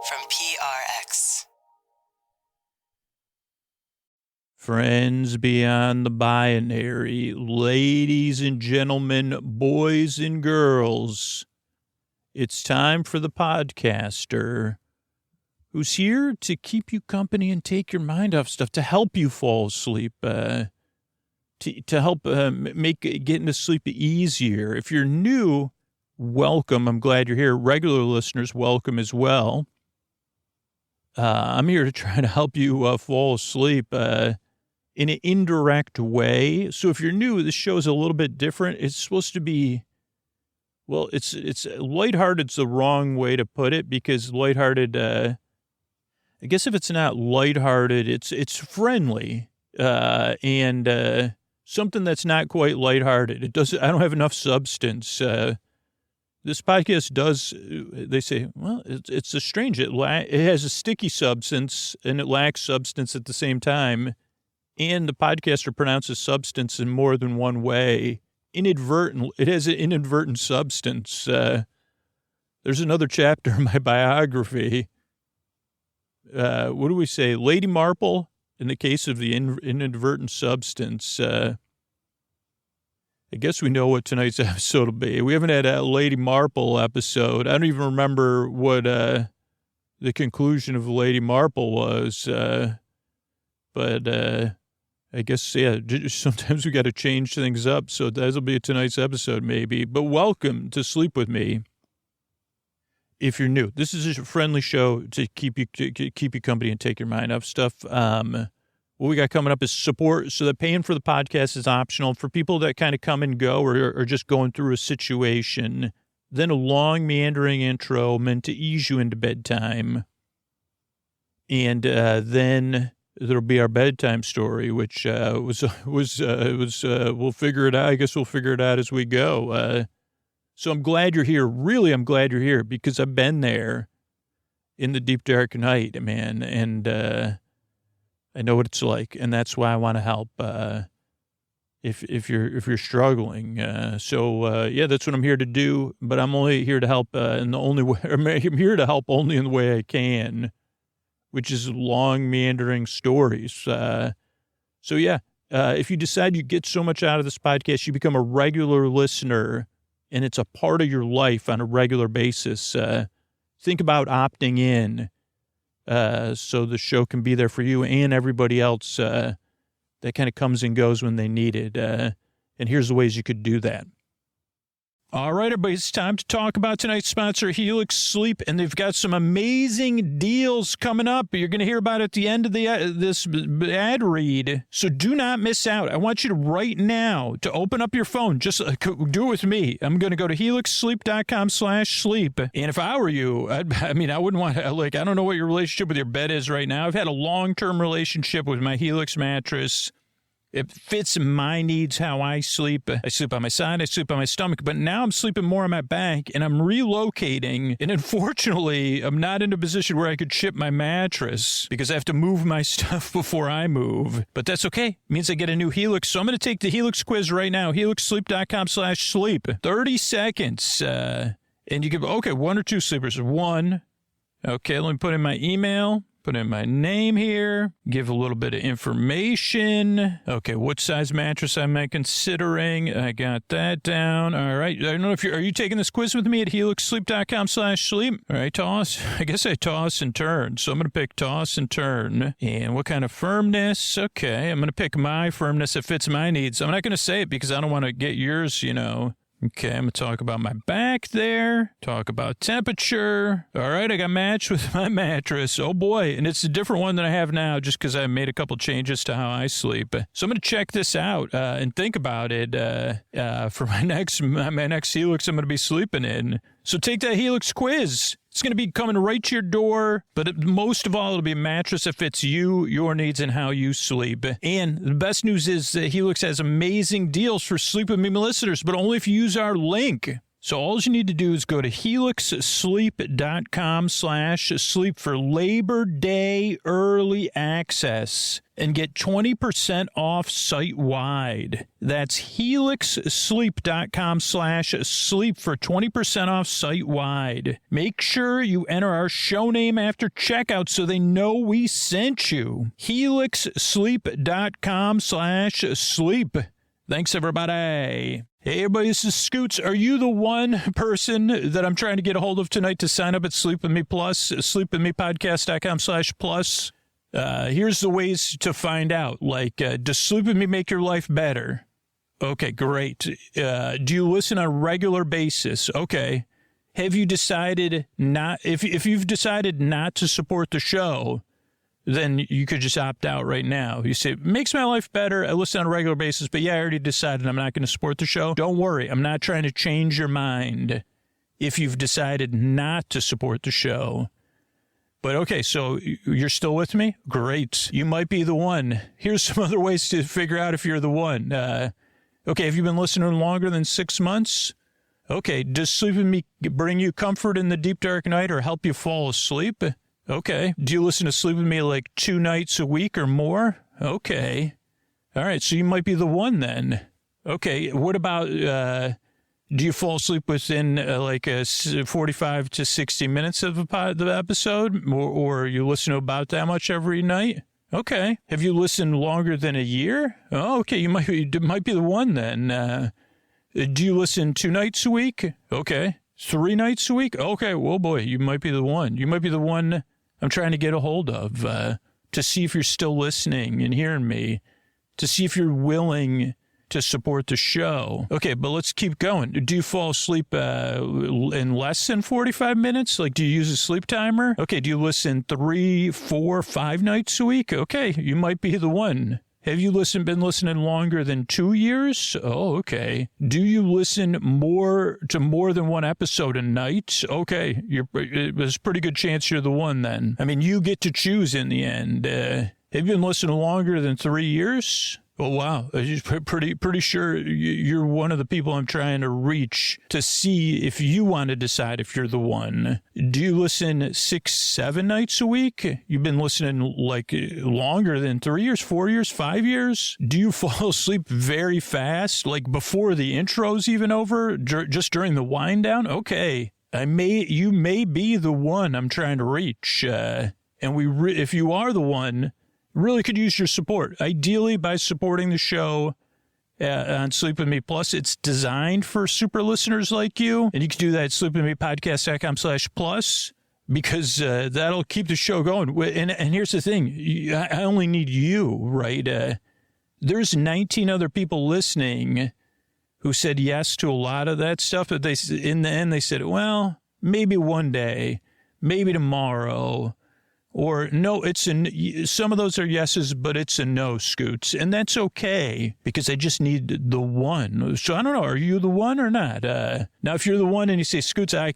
from PRX. Friends beyond the binary, ladies and gentlemen, boys and girls, it's time for the podcaster who's here to keep you company and take your mind off stuff, to help you fall asleep, to help make getting to sleep easier. If you're new, welcome. I'm glad you're here. Regular listeners, welcome as well. I'm here to try to help you fall asleep in an indirect way. So if you're new, this show is a little bit different. It's supposed to be, well, it's lighthearted's the wrong way to put it, because lighthearted, I guess if it's not lighthearted, it's friendly, and something that's not quite lighthearted. I don't have enough substance. This podcast does, they say, well, it's a strange, it has a sticky substance and it lacks substance at the same time. And the podcaster pronounces substance in more than one way. Inadvertent, it has an inadvertent substance. There's another chapter in my biography. What do we say? Lady Marple, in the case of the inadvertent substance. I guess we know what tonight's episode will be. We haven't had a Lady Marple episode. I don't even remember what the conclusion of Lady Marple was. But I guess, yeah, sometimes we got to change things up. So that'll be tonight's episode, maybe. But welcome to Sleep With Me. If you're new, this is a friendly show to keep you company and take your mind off stuff. What we got coming up is support. So that paying for the podcast is optional for people that kind of come and go or just going through a situation. Then a long meandering intro meant to ease you into bedtime. And then there'll be our bedtime story, which we'll figure it out. I guess we'll figure it out as we go. So I'm glad you're here. Really, I'm glad you're here, because I've been there in the deep dark night, man. And I know what it's like, and that's why I want to help. If you're struggling, yeah, that's what I'm here to do. But I'm only here to help in the only way. I'm here to help only in the way I can, which is long meandering stories. So yeah, if you decide you get so much out of this podcast, you become a regular listener, and it's a part of your life on a regular basis. Think about opting in. So the show can be there for you and everybody else that kind of comes and goes when they need it. And here's the ways you could do that. All right, everybody, it's time to talk about tonight's sponsor, Helix Sleep, and they've got some amazing deals coming up. You're going to hear about it at the end of this ad read, so do not miss out. I want you to right now to open up your phone. Just do it with me. I'm going to go to helixsleep.com/sleep, and if I were you, I wouldn't want to, I don't know what your relationship with your bed is right now. I've had a long-term relationship with my Helix mattress. It fits my needs, how I sleep. I sleep on my side, I sleep on my stomach, but now I'm sleeping more on my back, and I'm relocating, and unfortunately, I'm not in a position where I could ship my mattress because I have to move my stuff before I move. But that's okay. It means I get a new Helix, so I'm going to take the Helix quiz right now, helixsleep.com/sleep. 30 seconds, and you give, okay, one or two sleepers. One. Okay, let me put in my email. Put in my name here, give a little bit of information. Okay, what size mattress am I considering? I got that down. All right. I don't know if are you taking this quiz with me at helixsleep.com/sleep? All right, toss. I guess I toss and turn. So I'm going to pick toss and turn. And what kind of firmness? Okay, I'm going to pick my firmness that fits my needs. I'm not going to say it because I don't want to get yours, Okay, I'm going to talk about my back there, talk about temperature. All right, I got matched with my mattress. Oh, boy, and it's a different one than I have now just because I made a couple changes to how I sleep. So I'm going to check this out and think about it for my next Helix I'm going to be sleeping in. So take that Helix quiz. It's going to be coming right to your door, but most of all, it'll be a mattress that fits you, your needs, and how you sleep. And the best news is that Helix has amazing deals for Sleep With Me listeners, but only if you use our link. So all you need to do is go to helixsleep.com/sleep for Labor Day early access and get 20% off site-wide. That's helixsleep.com/sleep for 20% off site-wide. Make sure you enter our show name after checkout so they know we sent you. helixsleep.com/sleep. Thanks, everybody. Hey, everybody, this is Scoots. Are you the one person that I'm trying to get a hold of tonight to sign up at Sleep With Me Plus, sleepwithmepodcast.com/plus? Here's the ways to find out. Like, does Sleep With Me make your life better? Okay, great. Do you listen on a regular basis? Okay. Have you decided not, if you've decided not to support the show, then you could just opt out right now. You say, makes my life better. I listen on a regular basis, but yeah, I already decided I'm not going to support the show. Don't worry. I'm not trying to change your mind if you've decided not to support the show. But okay, so you're still with me? Great. You might be the one. Here's some other ways to figure out if you're the one. Okay, have you been listening longer than 6 months? Okay, does Sleep With Me bring you comfort in the deep dark night or help you fall asleep? Okay. Do you listen to Sleep With Me like 2 nights a week or more? Okay. All right. So you might be the one then. Okay. What about, do you fall asleep within 45 to 60 minutes of the episode? Or you listen to about that much every night? Okay. Have you listened longer than a year? Oh, okay. You might be the one then. Do you listen 2 nights a week? Okay. 3 nights a week? Okay. Well, boy, you might be the one. You might be the one I'm trying to get a hold of to see if you're still listening and hearing me, to see if you're willing to support the show. Okay, but let's keep going. Do you fall asleep in less than 45 minutes? Like, do you use a sleep timer? Okay, do you listen 3, 4, 5 nights a week? Okay, you might be the one. Have you been listening longer than 2 years? Oh, okay. Do you listen to more than one episode a night? Okay, there's a pretty good chance you're the one then. I mean, you get to choose in the end. Have you been listening longer than 3 years? Oh, wow. I'm pretty sure you're one of the people I'm trying to reach to see if you want to decide if you're the one. Do you listen 6, 7 nights a week? You've been listening like longer than 3 years, 4 years, 5 years? Do you fall asleep very fast, like before the intro's even over, just during the wind down? Okay. You may be the one I'm trying to reach. And if you are the one, really could use your support. Ideally, by supporting the show on Sleep With Me Plus. It's designed for super listeners like you. And you can do that at sleepwithmepodcast.com/plus because that'll keep the show going. And here's the thing. I only need you, right? There's 19 other people listening who said yes to a lot of that stuff. But in the end, they said, well, maybe one day, maybe tomorrow. Or no, some of those are yeses, but it's a no, Scoots. And that's okay because I just need the one. So I don't know, are you the one or not? Now, if you're the one and you say, Scoots, I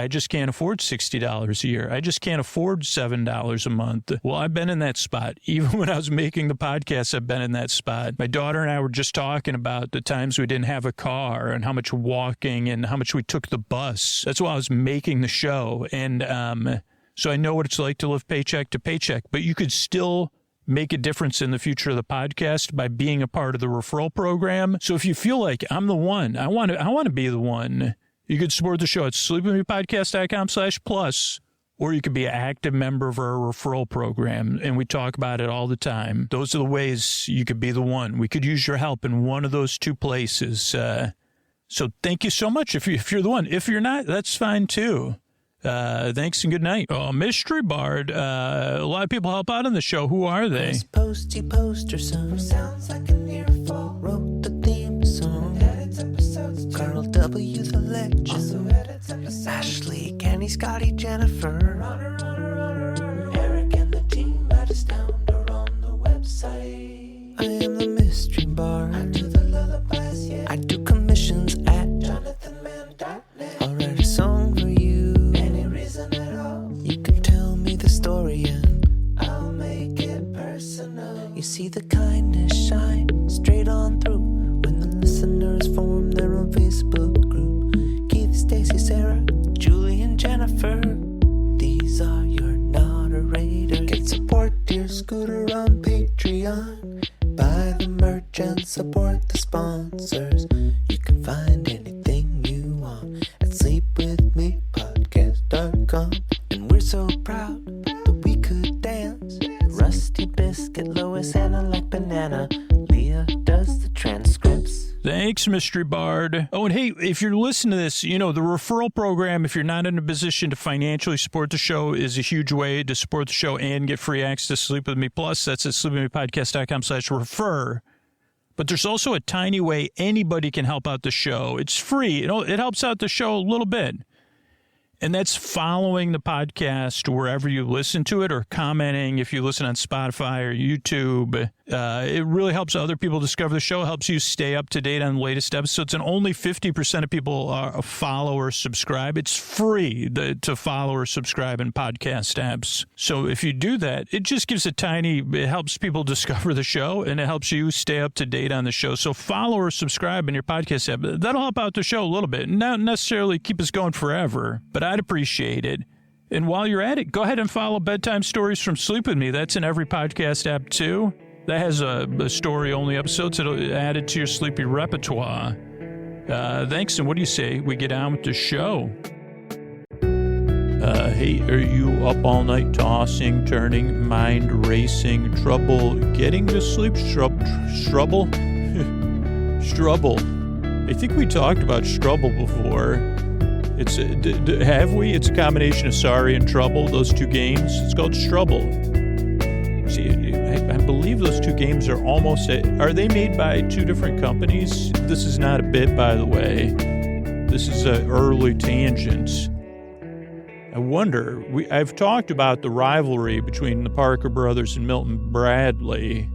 just can't afford $60 a year. I just can't afford $7 a month. Well, I've been in that spot. Even when I was making the podcast, I've been in that spot. My daughter and I were just talking about the times we didn't have a car and how much walking and how much we took the bus. That's why I was making the show. And, so I know what it's like to live paycheck to paycheck, but you could still make a difference in the future of the podcast by being a part of the referral program. So if you feel like I'm the one, I want to be the one, you could support the show at sleepwithmepodcast.com/plus, or you could be an active member of our referral program, and we talk about it all the time. Those are the ways you could be the one. We could use your help in one of those two places. So thank you so much if you're the one. If you're not, that's fine too. Thanks and good night. Oh, Mystery Bard. A lot of people help out on the show. Who are they? Posty poster son sounds like an earful. Wrote the theme song. Edits episodes. Carl W. the legend. Also edits episodes. Ashley, Kenny, Scotty, Jennifer. Runner. Eric and the team at Astound are on the website. I am the Mystery Bard. I do the lullabies, yeah. I do commissions at jonathanmann.net. I'll write a song for you. You can tell me the story and I'll make it personal. You see the kindness shine straight on through when the listeners form their own Facebook group. Keith Jennifer. These are your narrators. You can support your scooter on Patreon. Buy the merch and support the sponsors. You can find anything you want at sleepwithmepodcast.com. And we're so proud that we could dance. Rusty Biscuit, Lois, Anna like banana. Leah does the transcripts. Thanks, Mystery Bard. Oh, and hey, if you're listening to this, you know, the referral program, if you're not in a position to financially support the show, is a huge way to support the show and get free access to Sleep With Me Plus. That's at sleepwithmepodcast.com/refer. But there's also a tiny way anybody can help out the show. It's free. It helps out the show a little bit. And that's following the podcast wherever you listen to it, or commenting if you listen on Spotify or YouTube. It really helps other people discover the show, helps you stay up to date on the latest episodes. And only 50% of people follow or subscribe. It's free to follow or subscribe in podcast apps. So if you do that, it just gives it helps people discover the show, and it helps you stay up to date on the show. So follow or subscribe in your podcast app. That'll help out the show a little bit. Not necessarily keep us going forever, but I'd appreciate it. And while you're at it, go ahead and follow Bedtime Stories from Sleep With Me. That's in every podcast app, too. That has a story-only episodes that'll add it to your sleepy repertoire. Thanks, and what do you say we get on with the show? Hey, are you up all night tossing, turning, mind racing, trouble getting to sleep? Strubble? Strubble. I think we talked about strubble before. Have we? It's a combination of sorry and trouble, those two games. It's called Strubble. See, I believe those two games are are they made by two different companies? This is not a bit, by the way. This is an early tangent. I wonder, I've talked about the rivalry between the Parker brothers and Milton Bradley.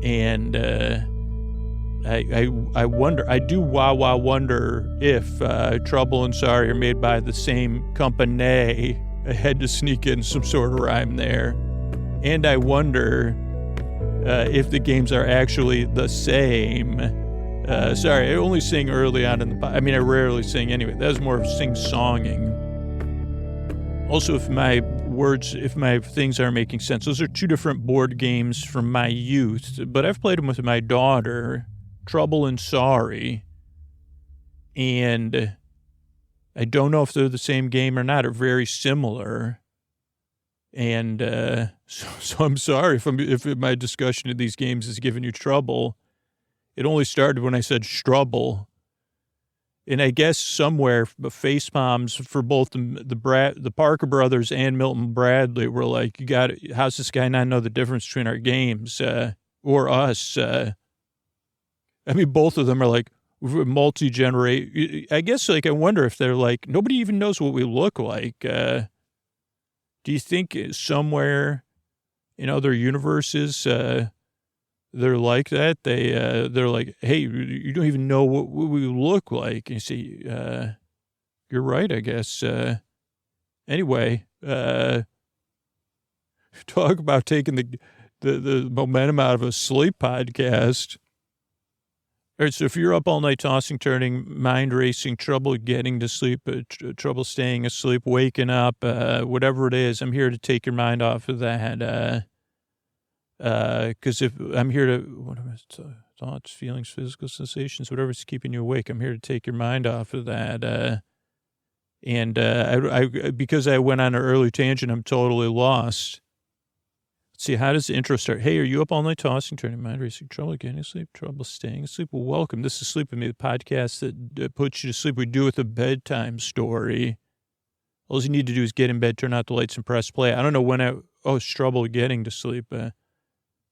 And, I wonder, I do wonder if Trouble and Sorry are made by the same company. I had to sneak in some sort of rhyme there. And I wonder if the games are actually the same. Sorry, I only sing early on in I rarely sing anyway. That was more of sing-songing. Also, if my things aren't making sense, those are two different board games from my youth, but I've played them with my daughter. Trouble and Sorry, and I don't know if they're the same game or not, or very similar, and so I'm sorry if my discussion of these games is giving you trouble. It only started when I said strubble, and I guess somewhere face palms for both the Parker brothers and Milton Bradley were like, how's this guy not know the difference between our games or us? Both of them are like multi-generate. I guess, I wonder if they're like, nobody even knows what we look like. Do you think somewhere in other universes, they're like that? They're like, hey, you don't even know what we look like. And you see, you're right, I guess. Anyway, talk about taking the momentum out of a sleep podcast. All right, so if you're up all night tossing, turning, mind racing, trouble getting to sleep, trouble staying asleep, waking up, whatever it is, I'm here to take your mind off of that. Because if I'm here to, thoughts, feelings, physical sensations, whatever's keeping you awake, I'm here to take your mind off of that. And because I went on an early tangent, I'm totally lost. See, how does the intro start? Hey, are you up all night tossing, turning, mind racing, trouble getting asleep, trouble staying asleep? Well, welcome. This is Sleep With Me, the podcast that puts you to sleep. We do with a bedtime story. All you need to do is get in bed, turn out the lights, and press play. I don't know when it's trouble getting to sleep, but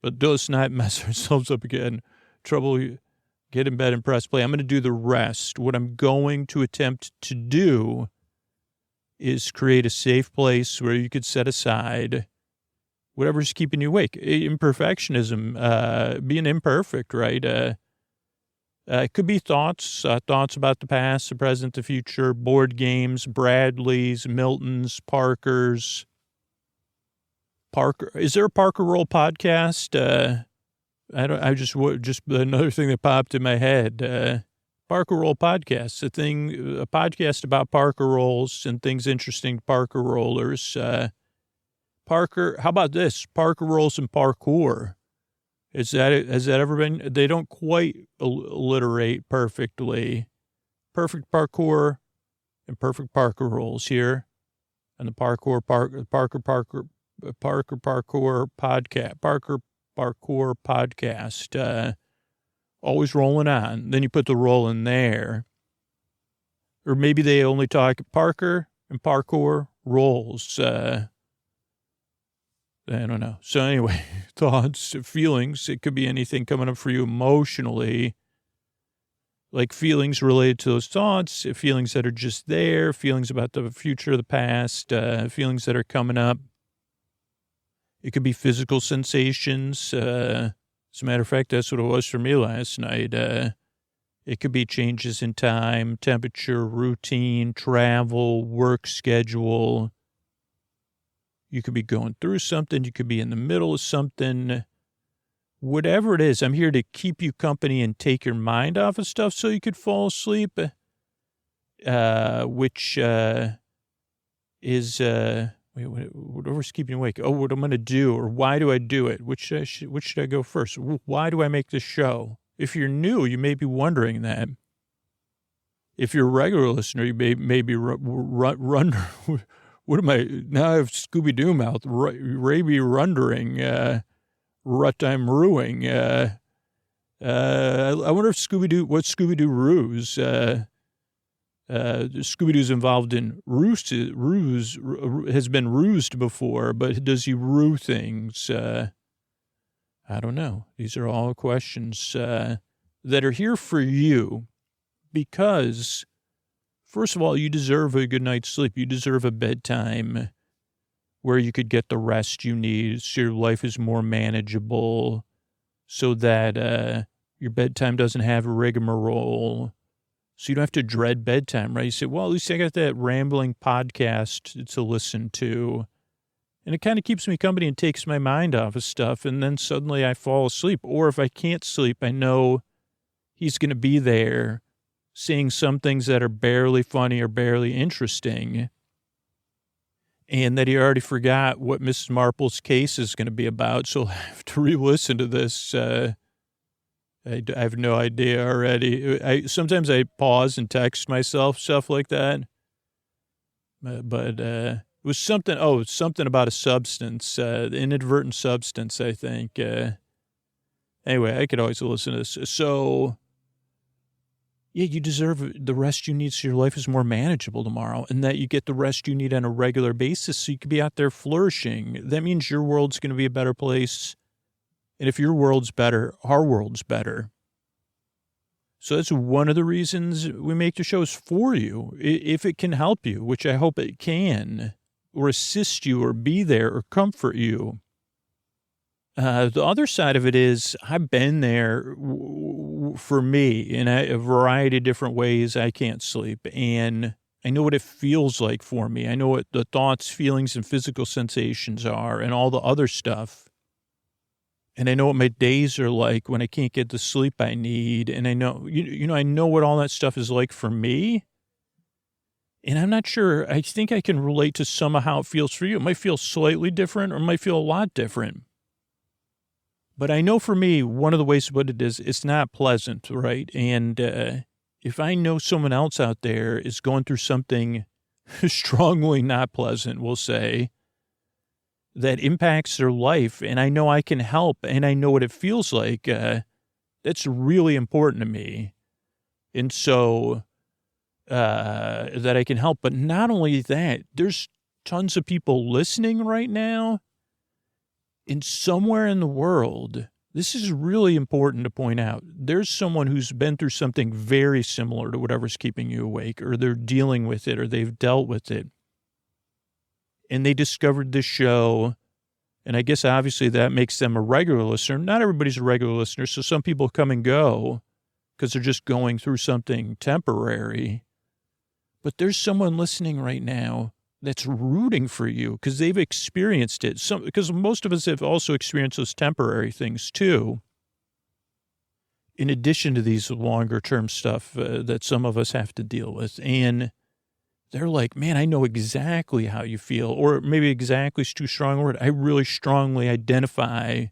let's not mess ourselves up again. Trouble, get in bed and press play. I'm going to do the rest. What I'm going to attempt to do is create a safe place where you could set aside whatever's keeping you awake. Imperfectionism, being imperfect, right? It could be thoughts about the past, the present, the future, board games, Bradleys, Miltons, Parkers. Is there a Parker Roll podcast? Just another thing that popped in my head. Parker Roll Podcast, a podcast about Parker rolls and things interesting to Parker rollers. Parker, how about this? Parker rolls and parkour. Has that ever been? They don't quite alliterate perfectly. Perfect parkour and perfect Parker rolls here on the Parker Parkour podcast. Parker Parkour podcast. Always rolling on. Then you put the roll in there. Or maybe they only talk Parker and parkour rolls. I don't know. So anyway, thoughts, feelings. It could be anything coming up for you emotionally. Like feelings related to those thoughts, feelings that are just there, feelings about the future, the past, feelings that are coming up. It could be physical sensations. As a matter of fact, that's what it was for me last night. It could be changes in time, temperature, routine, travel, work schedule. You could be going through something. You could be in the middle of something. Whatever it is, I'm here to keep you company and take your mind off of stuff so you could fall asleep, which is whatever's keeping you awake. Oh, what I'm going to do, or why do I do it? Which should I go first? Why do I make this show? If you're new, you may be wondering that. If you're a regular listener, you may be run. What am I, now I have Scooby-Doo mouth, Raby Rundering, Ruttime Ruing. I wonder if what Scooby-Doo ruse, Scooby-Doo's involved in ruse, has been rused before, but does he rue things? I don't know. These are all questions that are here for you because, first of all, you deserve a good night's sleep. You deserve a bedtime where you could get the rest you need so your life is more manageable, so that your bedtime doesn't have a rigmarole, so you don't have to dread bedtime, right? You say, well, at least I got that rambling podcast to listen to, and it kind of keeps me company and takes my mind off of stuff, and then suddenly I fall asleep. Or if I can't sleep, I know he's going to be there saying some things that are barely funny or barely interesting, and that he already forgot what Mrs. Marple's case is going to be about, so I'll have to re-listen to this. I have no idea already. Sometimes I pause and text myself stuff like that, but it was something about a substance, the inadvertent substance, I think. Anyway, I could always listen to this. So, yeah, you deserve the rest you need so your life is more manageable tomorrow, and that you get the rest you need on a regular basis so you can be out there flourishing. That means your world's going to be a better place. And if your world's better, our world's better. So that's one of the reasons we make the shows for you. If it can help you, which I hope it can, or assist you or be there or comfort you. The other side of it is I've been there for me in a variety of different ways. I can't sleep, and I know what it feels like for me. I know what the thoughts, feelings, and physical sensations are and all the other stuff. And I know what my days are like when I can't get the sleep I need. And I know, I know what all that stuff is like for me. And I'm not sure. I think I can relate to some of how it feels for you. It might feel slightly different or it might feel a lot different. But I know for me, one of the ways to put it is it's not pleasant, right? And if I know someone else out there is going through something strongly not pleasant, we'll say, that impacts their life, and I know I can help, and I know what it feels like, that's really important to me. And so that I can help. But not only that, there's tons of people listening right now. And somewhere in the world, this is really important to point out, there's someone who's been through something very similar to whatever's keeping you awake, or they're dealing with it, or they've dealt with it. And they discovered this show, and I guess obviously that makes them a regular listener. Not everybody's a regular listener, so some people come and go because they're just going through something temporary. But there's someone listening right now that's rooting for you because they've experienced it. Because most of us have also experienced those temporary things too. in addition to these longer term stuff that some of us have to deal with. And they're like, man, I know exactly how you feel, or maybe exactly is too strong a word. I really strongly identify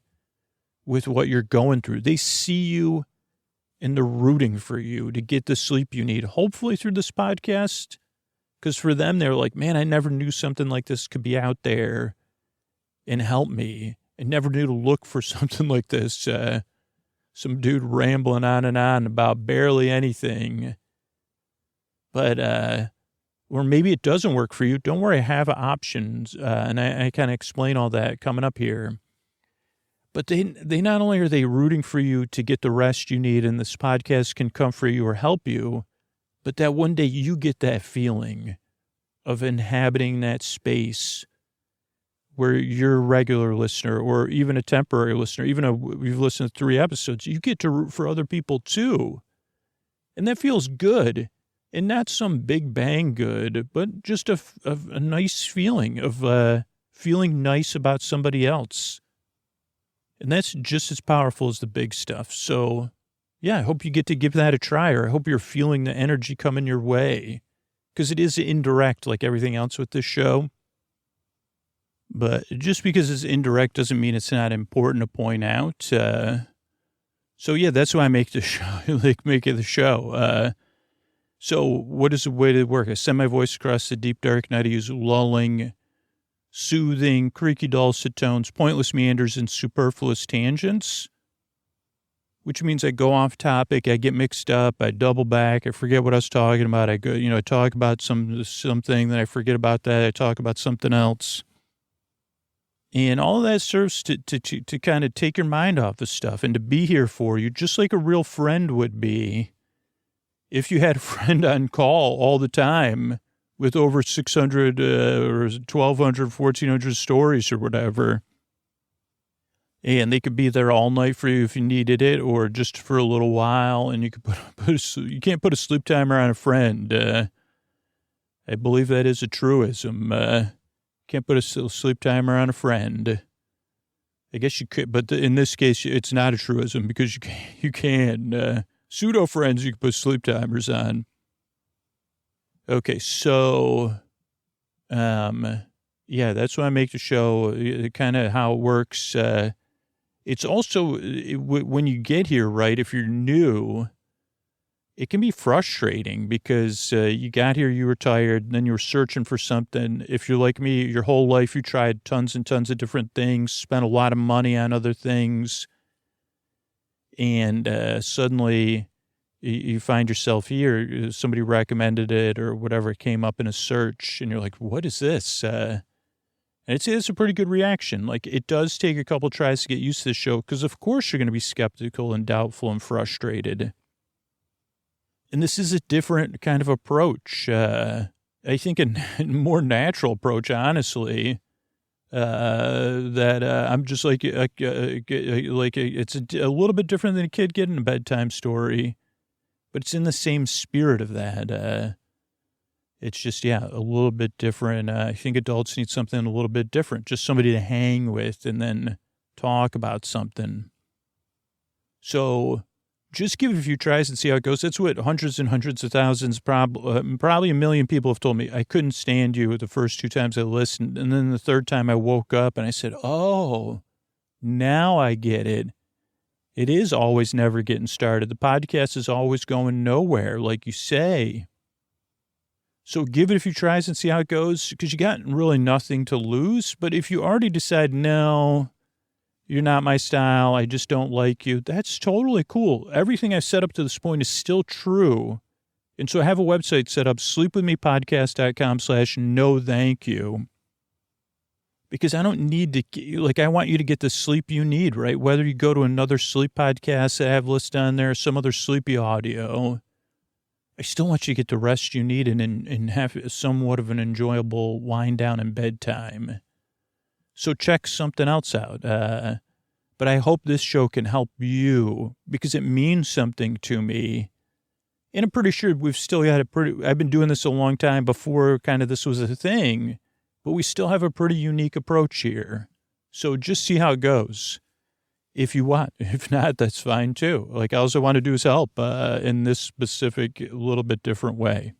with what you're going through. They see you and they're rooting for you to get the sleep you need, hopefully through this podcast. Because for them, they're like, man, I never knew something like this could be out there and help me. I never knew to look for something like this. Some dude rambling on and on about barely anything. But, or maybe it doesn't work for you. Don't worry, I have options. And I kind of explain all that coming up here. But they not only are they rooting for you to get the rest you need and this podcast can comfort you or help you, but that one day you get that feeling of inhabiting that space where you're a regular listener or even a temporary listener, even if you've listened to 3 episodes, you get to root for other people too. And that feels good. And not some big bang good, but just a nice feeling of feeling nice about somebody else. And that's just as powerful as the big stuff. So, yeah, I hope you get to give that a try, or I hope you're feeling the energy coming your way, because it is indirect like everything else with this show. But just because it's indirect doesn't mean it's not important to point out. So, yeah, that's why I make the show, make it the show. So what is the way to work? I send my voice across the deep, dark night. I use lulling, soothing, creaky, dulcet tones, pointless meanders, and superfluous tangents, which means I go off topic, I get mixed up, I double back, I forget what I was talking about. I go, I talk about something, then I forget about that. I talk about something else. And all of that serves to kind of take your mind off of stuff and to be here for you, just like a real friend would be if you had a friend on call all the time with over 600 or 1,200, 1,400 stories or whatever. And they could be there all night for you if you needed it, or just for a little while. And you could you can't put a sleep timer on a friend. I believe that is a truism. Can't put a sleep timer on a friend. I guess you could, but in this case, it's not a truism because you can. Pseudo friends you can put sleep timers on. Okay, so, yeah, that's why I make the show, kind of how it works. It's also, when you get here, right, if you're new, it can be frustrating because you got here, you were tired, and then you were searching for something. If you're like me, your whole life you tried tons and tons of different things, spent a lot of money on other things, and suddenly you find yourself here, somebody recommended it or whatever, it came up in a search, and you're like, what is this? And it's a pretty good reaction. Like, it does take a couple tries to get used to the show because, of course, you're going to be skeptical and doubtful and frustrated. And this is a different kind of approach. I think a more natural approach, honestly. I'm just like it's a little bit different than a kid getting a bedtime story, but it's in the same spirit of that. It's just, a little bit different. I think adults need something a little bit different, just somebody to hang with and then talk about something. So just give it a few tries and see how it goes. That's what hundreds and hundreds of thousands, probably 1 million people have told me. I couldn't stand you the first 2 times I listened. And then the 3rd time I woke up and I said, oh, now I get it. It is always never getting started. The podcast is always going nowhere, like you say. So give it a few tries and see how it goes, because you got really nothing to lose. But if you already decide, no, you're not my style, I just don't like you, that's totally cool. Everything I've set up to this point is still true. And so I have a website set up, sleepwithmepodcast.com/no thank you. Because I don't need to, I want you to get the sleep you need, right? Whether you go to another sleep podcast that I have listed on there, some other sleepy audio, I still want you to get the rest you need and have somewhat of an enjoyable wind down in bedtime. So check something else out. But I hope this show can help you because it means something to me. And I'm pretty sure we've still got I've been doing this a long time before kind of this was a thing, but we still have a pretty unique approach here. So just see how it goes. if you want. If not, that's fine too. Like, I also want to do is help in this specific, little bit different way.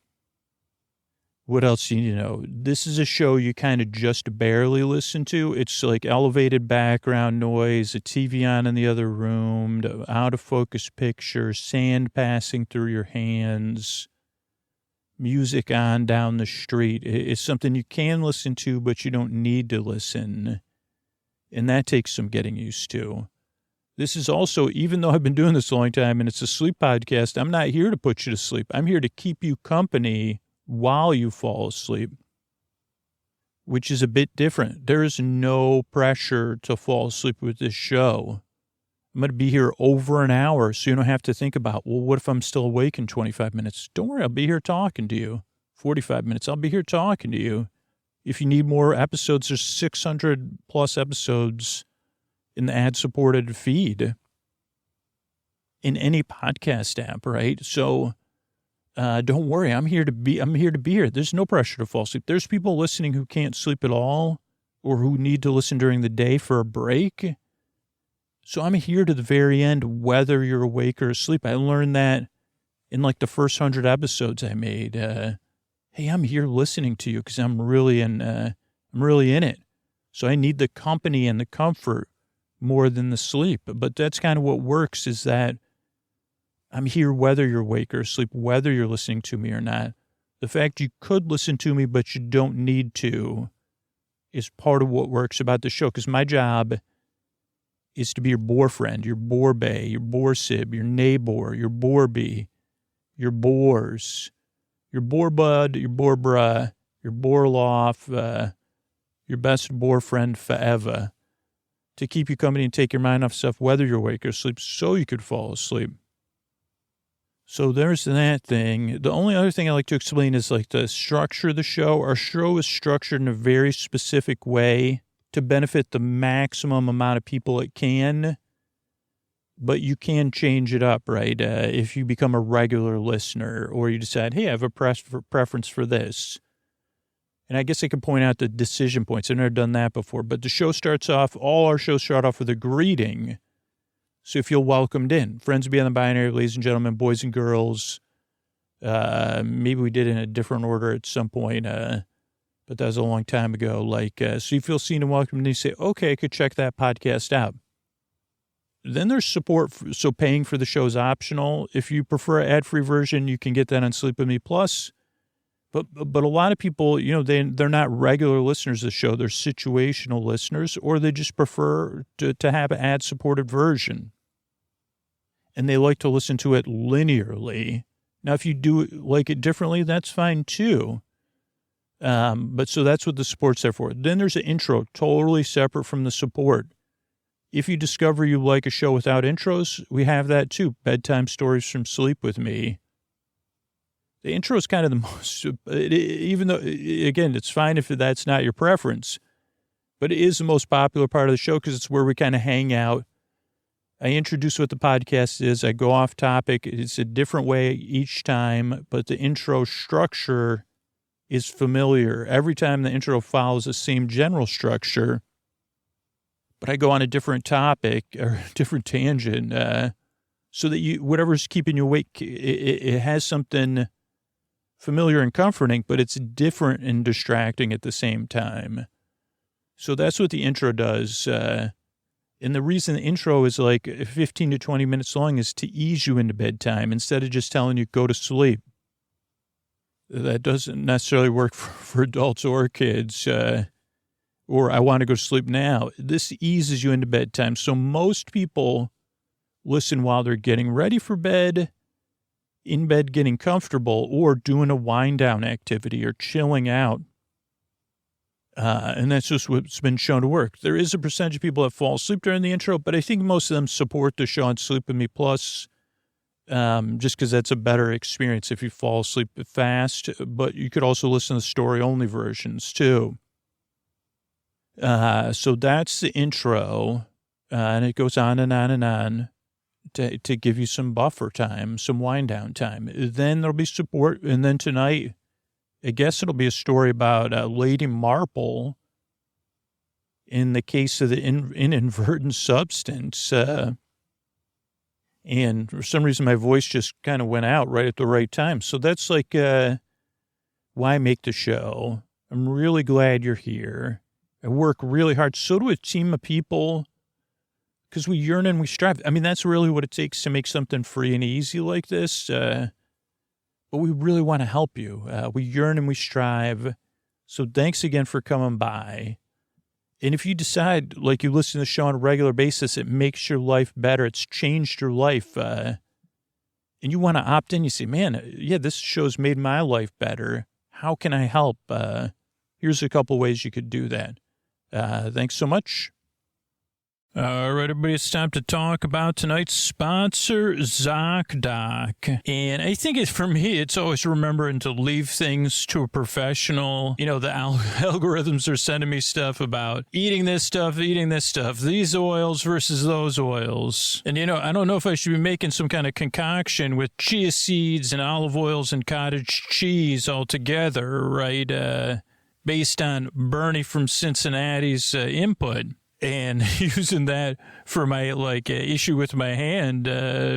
What else do you need to know? This is a show you kind of just barely listen to. It's like elevated background noise, a TV on in the other room, out of focus picture, sand passing through your hands, music on down the street. It's something you can listen to, but you don't need to listen. And that takes some getting used to. This is also, even though I've been doing this a long time and it's a sleep podcast, I'm not here to put you to sleep. I'm here to keep you company while you fall asleep, which is a bit different. There is no pressure to fall asleep with this show. I'm going to be here over an hour, so you don't have to think about, well, what if I'm still awake in 25 minutes? Don't worry, I'll be here talking to you. 45 minutes, I'll be here talking to you. If you need more episodes, there's 600 plus episodes in the ad-supported feed in any podcast app, right? So don't worry, I'm here to be here. There's no pressure to fall asleep. There's people listening who can't sleep at all or who need to listen during the day for a break. So I'm here to the very end, whether you're awake or asleep. I learned that in like the first 100 episodes I made. Hey, I'm here listening to you because I'm really in it. So I need the company and the comfort more than the sleep. But that's kind of what works, is that I'm here whether you're awake or asleep, whether you're listening to me or not. The fact you could listen to me, but you don't need to, is part of what works about the show. Because my job is to be your boar friend, your boar bay, your boar sib, your neighbor, your boar bee, your boars, your boar bud, your boar bruh, your boar loft, your best boar friend forever, to keep you company and take your mind off stuff, whether you're awake or asleep, so you could fall asleep. So there's that thing. The only other thing I like to explain is like the structure of the show. Our show is structured in a very specific way to benefit the maximum amount of people it can, but you can change it up, right? If you become a regular listener or you decide, hey, I have a preference for this. And I guess I can point out the decision points. I've never done that before, but the show starts off, all our shows start off with a greeting. So you feel welcomed in. Friends beyond the binary, ladies and gentlemen, boys and girls. Maybe we did it in a different order at some point, but that was a long time ago. So you feel seen and welcomed, and you say, okay, I could check that podcast out. Then there's support. So paying for the show is optional. If you prefer an ad-free version, you can get that on Sleep With Me Plus. But a lot of people, they're not regular listeners of the show. They're situational listeners, or they just prefer to have an ad-supported version. And they like to listen to it linearly. Now, if you do like it differently, that's fine too. But so that's what the support's there for. Then there's an intro, totally separate from the support. If you discover you like a show without intros, we have that too. Bedtime stories from Sleep With Me. The intro is kind of the most, even though, again, it's fine if that's not your preference, but it is the most popular part of the show because it's where we kind of hang out. I introduce what the podcast is. I go off topic. It's a different way each time, but the intro structure is familiar. Every time the intro follows the same general structure, but I go on a different topic or a different tangent so that whatever's keeping you awake, it has something familiar and comforting, but it's different and distracting at the same time. So that's what the intro does. And the reason the intro is like 15 to 20 minutes long is to ease you into bedtime instead of just telling you go to sleep. That doesn't necessarily work for adults or kids, or I want to go to sleep now. This eases you into bedtime. So most people listen while they're getting ready for bed, in bed getting comfortable, or doing a wind down activity or chilling out. And that's just what's been shown to work. There is a percentage of people that fall asleep during the intro, but I think most of them support the show on Sleep With Me Plus, just because that's a better experience if you fall asleep fast. But you could also listen to story-only versions, too. So that's the intro, and it goes on and on and on to give you some buffer time, some wind down time. Then there'll be support, and then tonight, I guess it'll be a story about Lady Marple in the case of the inadvertent substance. And for some reason, my voice just kind of went out right at the right time. So that's like why I make the show. I'm really glad you're here. I work really hard. So do a team of people, because we yearn and we strive. I mean, that's really what it takes to make something free and easy like this. But we really want to help you. We yearn and we strive. So thanks again for coming by. And if you decide, like, you listen to the show on a regular basis, it makes your life better. It's changed your life. And you want to opt in. You say, man, yeah, this show's made my life better. How can I help? Here's a couple ways you could do that. Thanks so much. All right, everybody, it's time to talk about tonight's sponsor, Zocdoc. And I think for me, it's always remembering to leave things to a professional. You know, the algorithms are sending me stuff about eating this stuff, these oils versus those oils. And, you know, I don't know if I should be making some kind of concoction with chia seeds and olive oils and cottage cheese all together, right? Based on Bernie from Cincinnati's input. And using that for my, issue with my hand,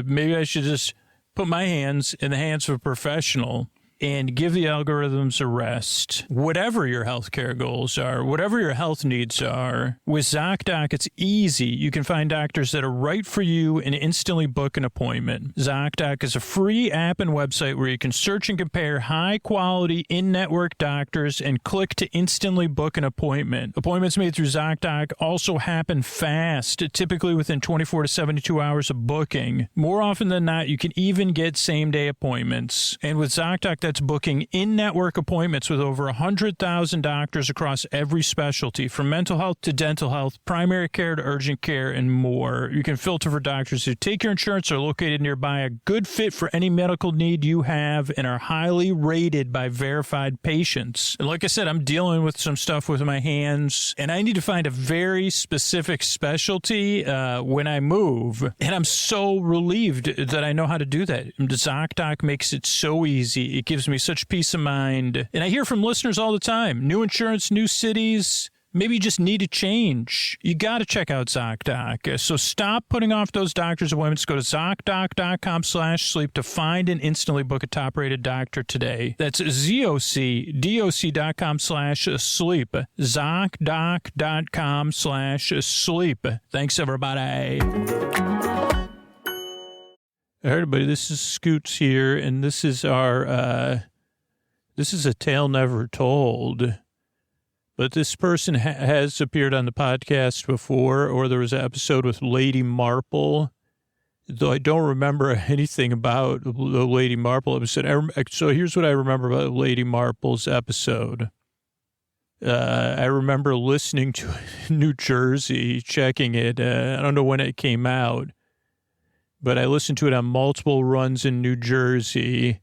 maybe I should just put my hands in the hands of a professional and give the algorithms a rest. Whatever your healthcare goals are, whatever your health needs are, with Zocdoc, it's easy. You can find doctors that are right for you and instantly book an appointment. Zocdoc is a free app and website where you can search and compare high-quality in-network doctors and click to instantly book an appointment. Appointments made through Zocdoc also happen fast, typically within 24 to 72 hours of booking. More often than not, you can even get same-day appointments. And with Zocdoc, that's booking in-network appointments with over 100,000 doctors across every specialty, from mental health to dental health, primary care to urgent care, and more. You can filter for doctors who take your insurance, are located nearby, a good fit for any medical need you have, and are highly rated by verified patients. And like I said, I'm dealing with some stuff with my hands, and I need to find a very specific specialty when I move. And I'm so relieved that I know how to do that. ZocDoc makes it so easy. It gives me such peace of mind. And I hear from listeners all the time. New insurance, new cities. Maybe you just need a change. You got to check out Zocdoc. So stop putting off those doctor's appointments. Go to Zocdoc.com/sleep to find and instantly book a top-rated doctor today. That's ZocDoc.com/sleep. Zocdoc.com/sleep. Thanks, everybody. All right, everybody, this is Scoots here, and this is our, this is a tale never told. But this person has appeared on the podcast before, or there was an episode with Lady Marple, though I don't remember anything about the Lady Marple episode. So here's what I remember about Lady Marple's episode. I remember listening to it in New Jersey, checking it. I don't know when it came out, but I listened to it on multiple runs in New Jersey.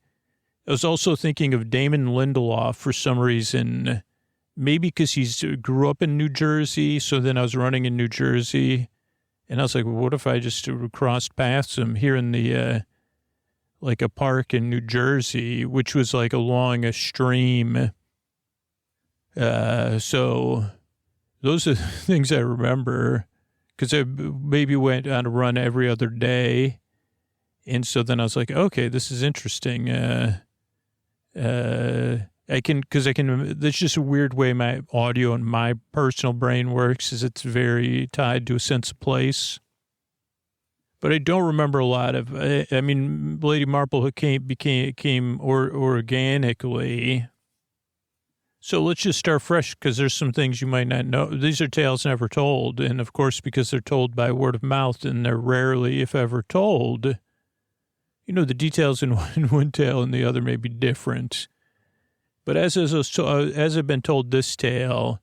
I was also thinking of Damon Lindelof for some reason. Maybe because he grew up in New Jersey, so then I was running in New Jersey, and I was like, well, what if I just crossed paths him here in the, like a park in New Jersey, which was like along a stream. So those are the things I remember, because I maybe went on a run every other day, and so then I was like, okay, this is interesting. That's just a weird way my audio and my personal brain works, is it's very tied to a sense of place. But I don't remember a lot of, I mean, Lady Marple came organically. So let's just start fresh, because there's some things you might not know. These are tales never told. And of course, because they're told by word of mouth and they're rarely, if ever, told, you know, the details in one tale and the other may be different. But as I've been told this tale,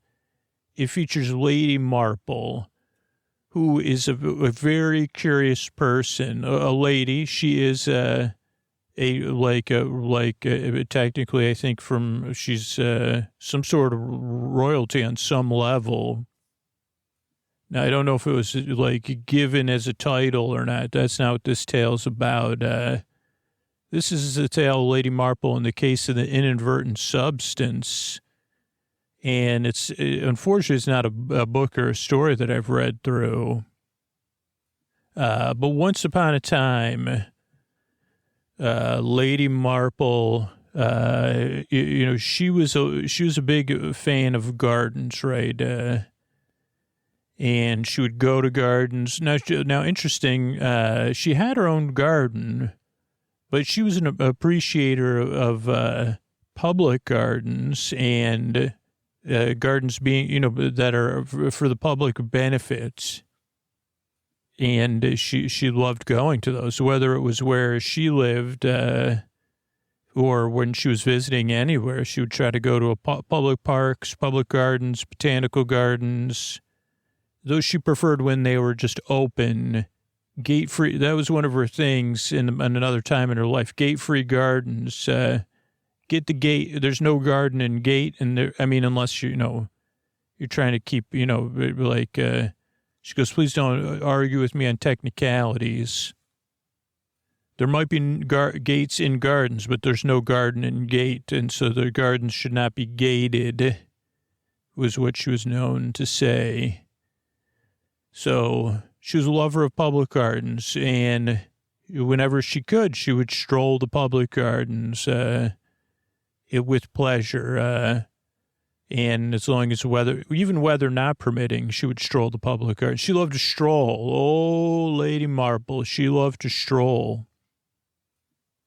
it features Lady Marple, who is a very curious person, a lady. She is technically, I think she's some sort of royalty on some level. Now, I don't know if it was like given as a title or not. That's not what this tale's about. This is the tale of Lady Marple in the case of the inadvertent substance. And it's unfortunately, it's not a book or a story that I've read through. But once upon a time, Lady Marple, she was a big fan of gardens, right? And she would go to gardens. Now interesting, she had her own garden, but she was an appreciator of public gardens and gardens being, that are for the public benefits. And she loved going to those, whether it was where she lived or when she was visiting anywhere. She would try to go to public parks, public gardens, botanical gardens. Those she preferred when they were just open, gate-free. That was one of her things in another time in her life, gate-free gardens. Get the gate. There's no garden and gate. Unless, you're trying to keep, she goes, please don't argue with me on technicalities. There might be gates in gardens, but there's no garden and gate. And so the gardens should not be gated, was what she was known to say. So she was a lover of public gardens, and whenever she could, she would stroll the public gardens with pleasure. And as long as even weather not permitting, she would stroll the public garden. She loved to stroll. Oh, Lady Marple, she loved to stroll.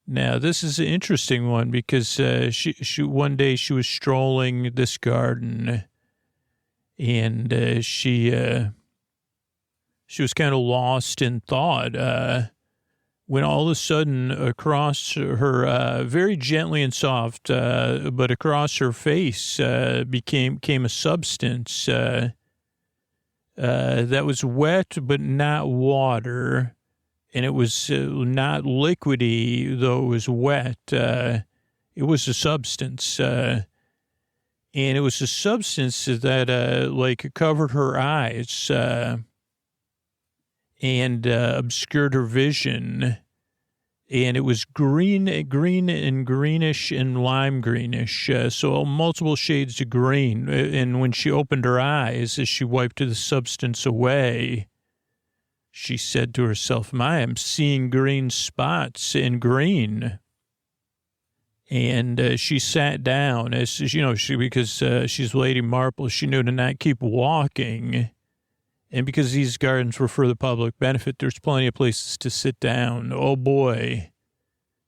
Now, this is an interesting one because she one day she was strolling this garden, and she was kind of lost in thought when all of a sudden across her, very gently and soft, but across her face came a substance that was wet but not water, and it was not liquidy, though it was wet. It was a substance, and it was a substance that covered her eyes and obscured her vision, and it was green and greenish and lime greenish, so multiple shades of green. And when she opened her eyes, as she wiped the substance away, she said to herself, I'm seeing green spots in green. And she sat down, because she's Lady Marple, she knew to not keep walking. And because these gardens were for the public benefit, there's plenty of places to sit down. Oh boy.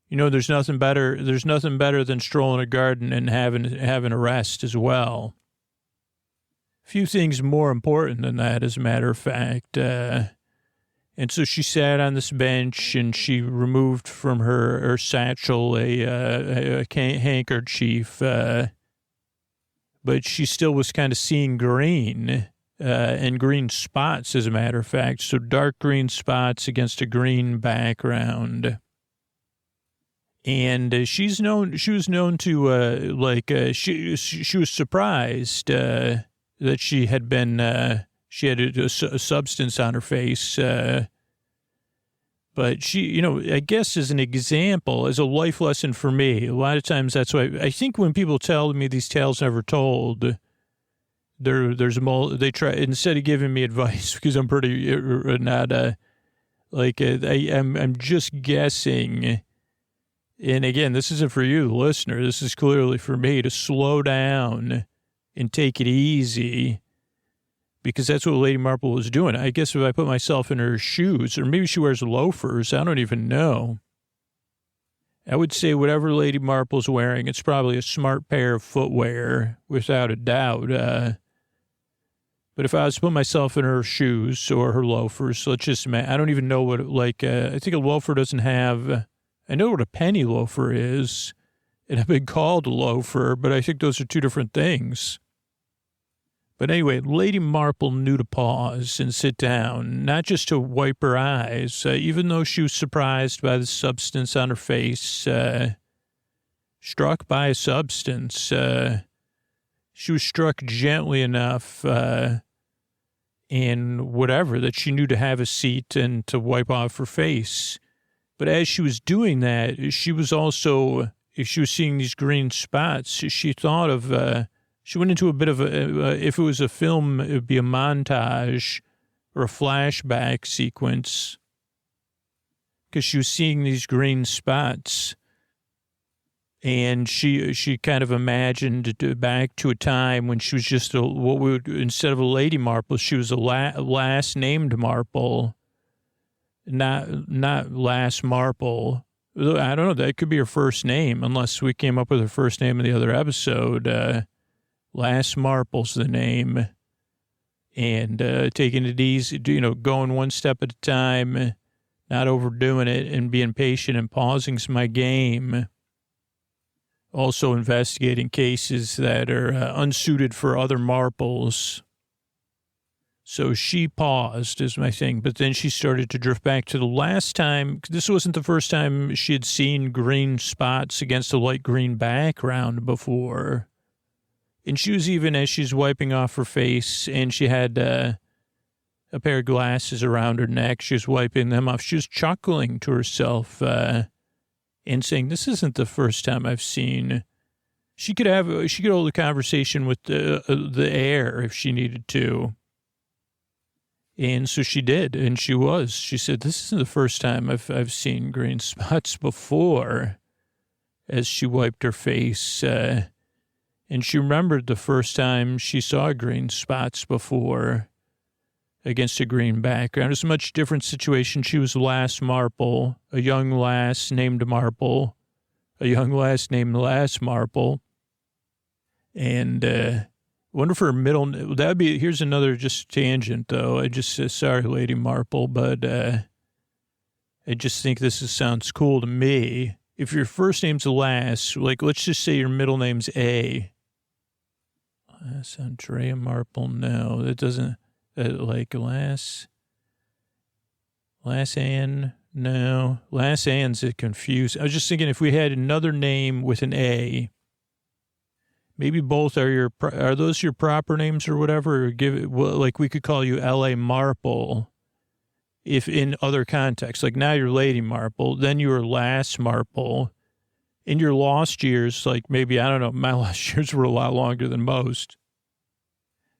There's nothing better than strolling a garden and having a rest as well. Few things more important than that, as a matter of fact. And so she sat on this bench, and she removed from her satchel a handkerchief, but she still was kind of seeing green. And green spots, as a matter of fact. So dark green spots against a green background. And she was known to, she was surprised that she had a substance on her face. But she, I guess as an example, as a life lesson for me, a lot of times that's why I think when people tell me these tales never told, they try, instead of giving me advice, because I'm pretty not I'm just guessing. And again, this isn't for you, the listener. This is clearly for me to slow down and take it easy, because that's what Lady Marple was doing. I guess if I put myself in her shoes, or maybe she wears loafers, I don't even know. I would say whatever Lady Marple's wearing, it's probably a smart pair of footwear, without a doubt. But if I was to put myself in her shoes or her loafers, I don't even know what, I think a loafer doesn't have, I know what a penny loafer is, and I've been called a loafer, but I think those are two different things. But anyway, Lady Marple knew to pause and sit down, not just to wipe her eyes, even though she was surprised by the substance on her face, struck by a substance. She was struck gently enough, and whatever, that she knew to have a seat and to wipe off her face. But as she was doing that, she was also, if she was seeing these green spots, she thought of She went into a bit of if it was a film, it would be a montage or a flashback sequence because she was seeing these green spots. And she kind of imagined back to a time when she was just instead of a lady Marple, she was a last named Marple, not last Marple. I don't know. That could be her first name, unless we came up with her first name in the other episode. Last Marple's the name, and taking it easy, going one step at a time, not overdoing it, and being patient and pausing's my game. Also investigating cases that are unsuited for other Marples. So she paused is my thing, but then she started to drift back to the last time. This wasn't the first time she had seen green spots against a light green background before. And she was even, as she's wiping off her face, and she had a pair of glasses around her neck, she was wiping them off. She was chuckling to herself and saying, this isn't the first time I've seen. She could hold a conversation with the air if she needed to. And so she did, and she said, this isn't the first time I've seen green spots before, as she wiped her face. And she remembered the first time she saw green spots before against a green background. It was a much different situation. She was lass Marple, a young lass named Marple, a young lass named Lass Marple. And wonder if her middle, here's another just tangent, though. I just said, sorry, Lady Marple, but I just think sounds cool to me. If your first name's Lass, like, let's just say your middle name's A. That's Andrea Marple. No, that doesn't, like Lass Ann. No, Lass Ann's confused. I was just thinking if we had another name with an A, maybe both are those your proper names or whatever? Or like we could call you L.A. Marple if in other contexts. Like now you're Lady Marple, then you were Lass Marple. In your lost years, like maybe, I don't know, my lost years were a lot longer than most.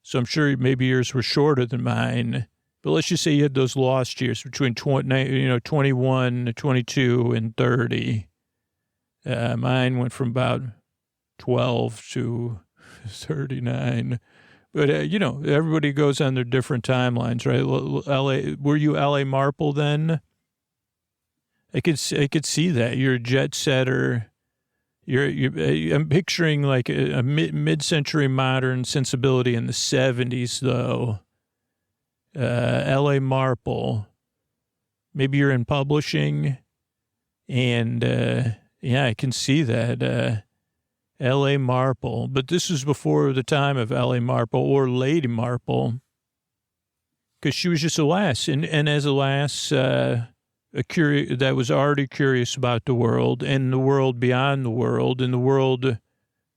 So I'm sure maybe yours were shorter than mine. But let's just say you had those lost years between 21, 22, and 30. Mine went from about 12 to 39. But, everybody goes on their different timelines, right? Were you L.A. Marple then? I could see that. You're a jet setter. I'm picturing like a mid-century modern sensibility in the 70s, though. L.A. Marple. Maybe you're in publishing. And, I can see that. L.A. Marple. But this was before the time of L.A. Marple or Lady Marple. Because she was just a lass. And as a lass, that was already curious about the world and the world beyond the world and the world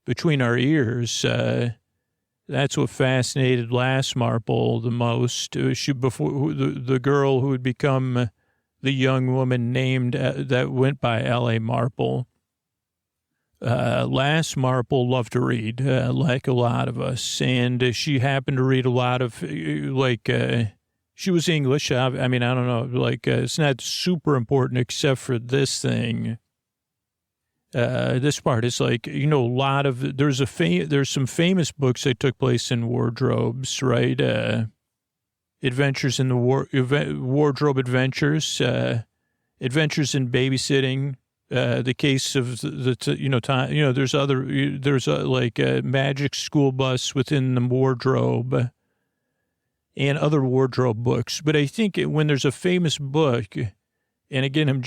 between our ears. That's what fascinated Lass Marple the most. Before the girl who would become the young woman named that went by L.A. Marple. Lass Marple loved to read, like a lot of us, and she happened to read a lot of she was English. I mean, I don't know, it's not super important except for this thing. This part is like, a lot of, there's some famous books that took place in wardrobes, right? Adventures in the Wardrobe Adventures, Adventures in Babysitting, the case of there's a Magic School Bus within the wardrobe. And other wardrobe books. But I think when there's a famous book, and again,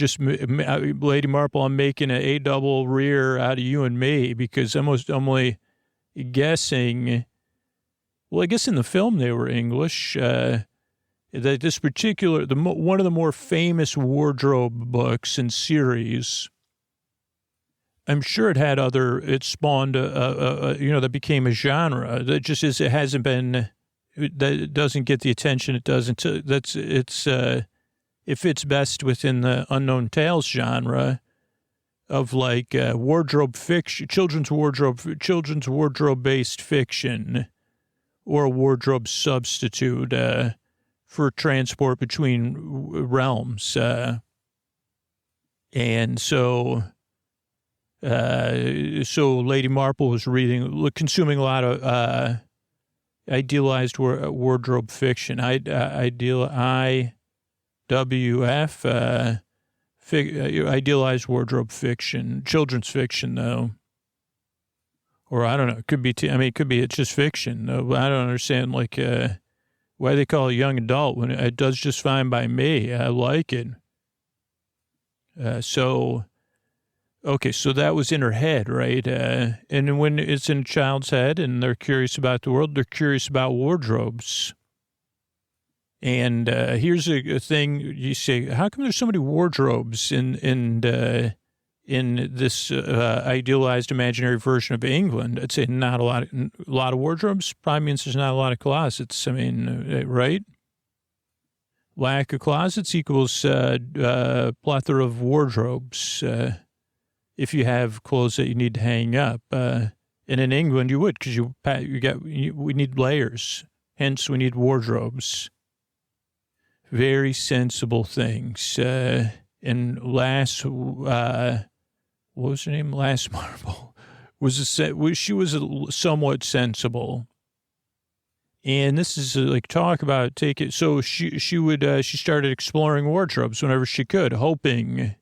Lady Marple, I'm making an A-double rear out of you and me because I'm only guessing, well, I guess in the film they were English, that this particular, one of the more famous wardrobe books and series, I'm sure it spawned, that became a genre. That just is, it hasn't been... that doesn't get the attention it doesn't. It fits best within the unknown tales genre. of like wardrobe fiction, children's wardrobe-based fiction, or a wardrobe substitute for transport between realms. And so Lady Marple was consuming a lot of idealized wardrobe fiction. Idealized wardrobe fiction, children's fiction, though. Or I don't know. It could be. It could be. It's just fiction. I don't understand. Like why they call it young adult when it does just fine by me. I like it. So that was in her head, right? And when it's in a child's head and they're curious about the world, they're curious about wardrobes. And here's a thing you say: how come there's so many wardrobes in this idealized imaginary version of England? I'd say not a lot of wardrobes. Probably means there's not a lot of closets. Right? Lack of closets equals plethora of wardrobes. If you have clothes that you need to hang up, and in England you would, because we need layers. Hence, we need wardrobes. Very sensible things. And what was her name? Last Marple she was somewhat sensible. And this is like talk about take it. So she started exploring wardrobes whenever she could, hoping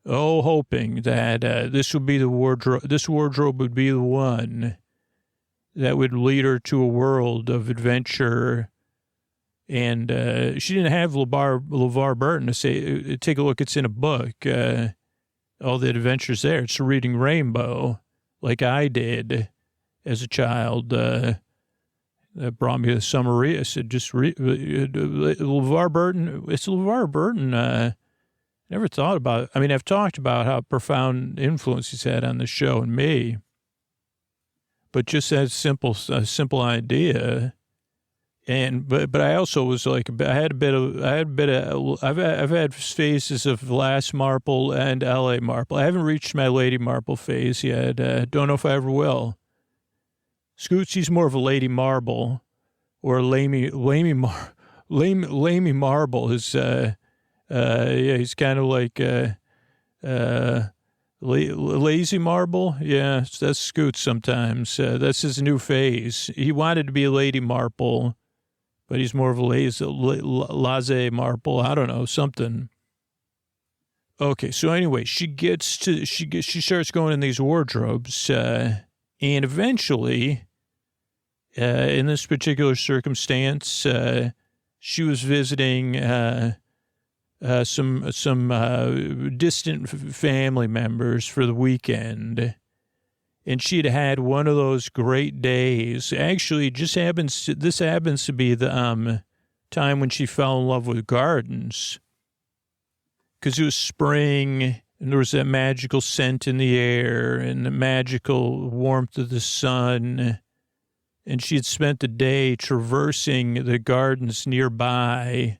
that this would be the wardrobe. This wardrobe would be the one that would lead her to a world of adventure. And she didn't have LeVar Burton to say, take a look, it's in a book. All the adventures there. It's reading Rainbow, like I did as a child. That brought me to the summary. I said, just read LeVar Burton. It's LeVar Burton. Never thought about it. I mean, I've talked about how profound influence he's had on the show and me. But just that simple idea. But I also was like, I've had phases of Last Marple and L.A. Marple. I haven't reached my Lady Marple phase yet. Don't know if I ever will. Scootsy's more of a Lady Marble, or a Lamey Marble. He's he's kind of like Lazy Marble. Yeah, that's Scoot sometimes. That's his new phase. He wanted to be a Lady Marple, but he's more of a lazy Marple. I don't know, something. Okay, so anyway, she starts going in these wardrobes, and eventually, in this particular circumstance, she was visiting some distant family members for the weekend. And she'd had one of those great days. Actually, this happens to be the time when she fell in love with gardens. Because it was spring, and there was that magical scent in the air, and the magical warmth of the sun. And she had spent the day traversing the gardens nearby,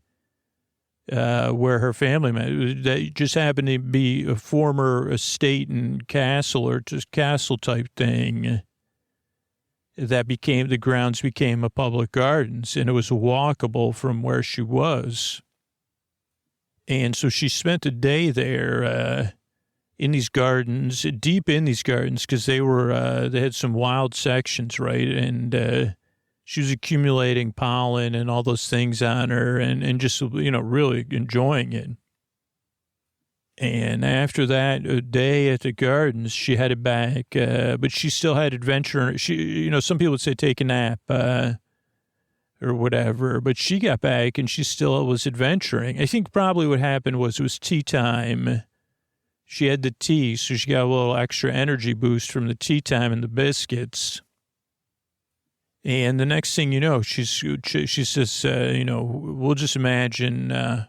where her family that just happened to be a former estate and castle, or just castle type thing, that the grounds became a public gardens, and it was walkable from where she was. And so she spent a day there, in these gardens, deep in these gardens, because they had some wild sections, right? And, she was accumulating pollen and all those things on her, and just, really enjoying it. And after that day at the gardens, she headed back, but she still had adventure. Some people would say take a nap, or whatever, but she got back and she still was adventuring. I think probably what happened was it was tea time. She had the tea, so she got a little extra energy boost from the tea time and the biscuits. And the next thing you know, she says, we'll just imagine, I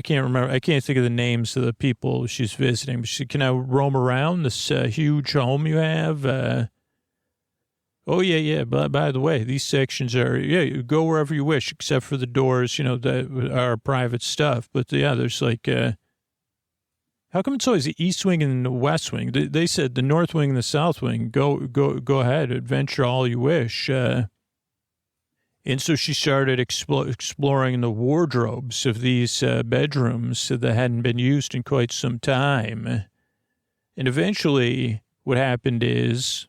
can't think of the names of the people she's visiting, but she said, can I roam around this huge home you have? Oh, yeah. But by the way, these sections are, you go wherever you wish, except for the doors, that are private stuff. But yeah, there's like, How come it's always the east wing and the west wing? They said the north wing and the south wing. Go ahead, adventure all you wish. And so she started exploring the wardrobes of these bedrooms that hadn't been used in quite some time. And eventually what happened is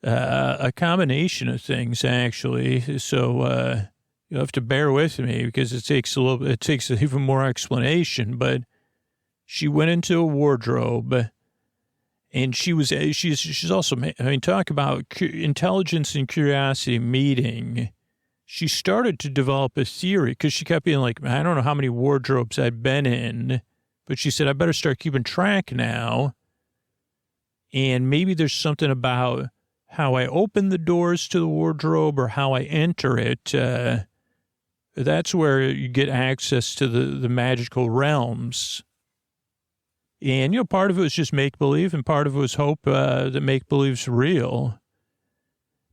a combination of things, actually. So you'll have to bear with me because it takes even more explanation. But she went into a wardrobe, and she's also, I mean, talk about intelligence and curiosity meeting. She started to develop a theory because she kept being like, I don't know how many wardrobes I'd been in, but she said, I better start keeping track now. And maybe there's something about how I open the doors to the wardrobe or how I enter it. That's where you get access to the magical realms. And, you know, part of it was just make-believe and part of it was hope that make-believe's real.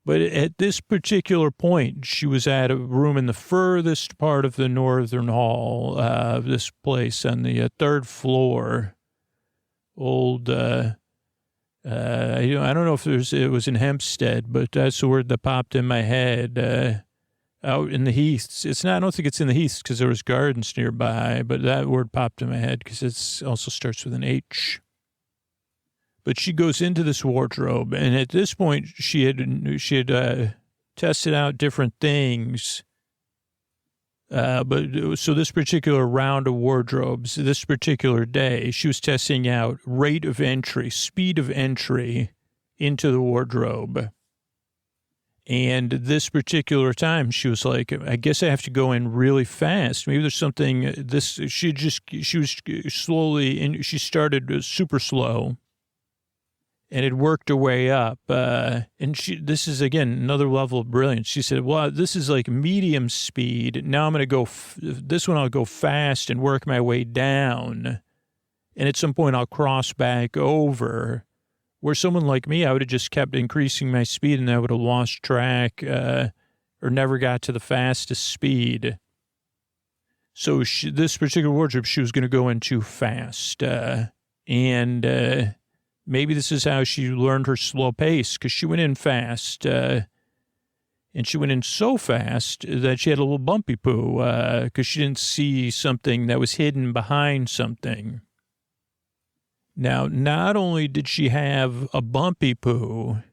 But at this particular point, she was at a room in the furthest part of the northern hall of this place on the third floor. Old, I don't know if it was in Hempstead, but that's the word that popped in my head. Out in the Heaths. I don't think it's in the Heaths because there was gardens nearby, but that word popped in my head because it also starts with an H. But she goes into this wardrobe, and at this point, she had tested out different things. So this particular round of wardrobes, this particular day, she was testing out rate of entry, speed of entry into the wardrobe. And this particular time, she was like, I guess I have to go in really fast. Maybe there's something, she was slowly, she started super slow. And it worked her way up. And this is, again, another level of brilliance. She said, well, this is like medium speed. Now I'm going to go, this one I'll go fast and work my way down. And at some point I'll cross back over. Where someone like me, I would have just kept increasing my speed and I would have lost track or never got to the fastest speed. So this particular wardrobe, she was going to go in too fast. And maybe this is how she learned her slow pace because she went in fast. And she went in so fast that she had a little bumpy poo because she didn't see something that was hidden behind something. Now, not only did she have a bumpy poo,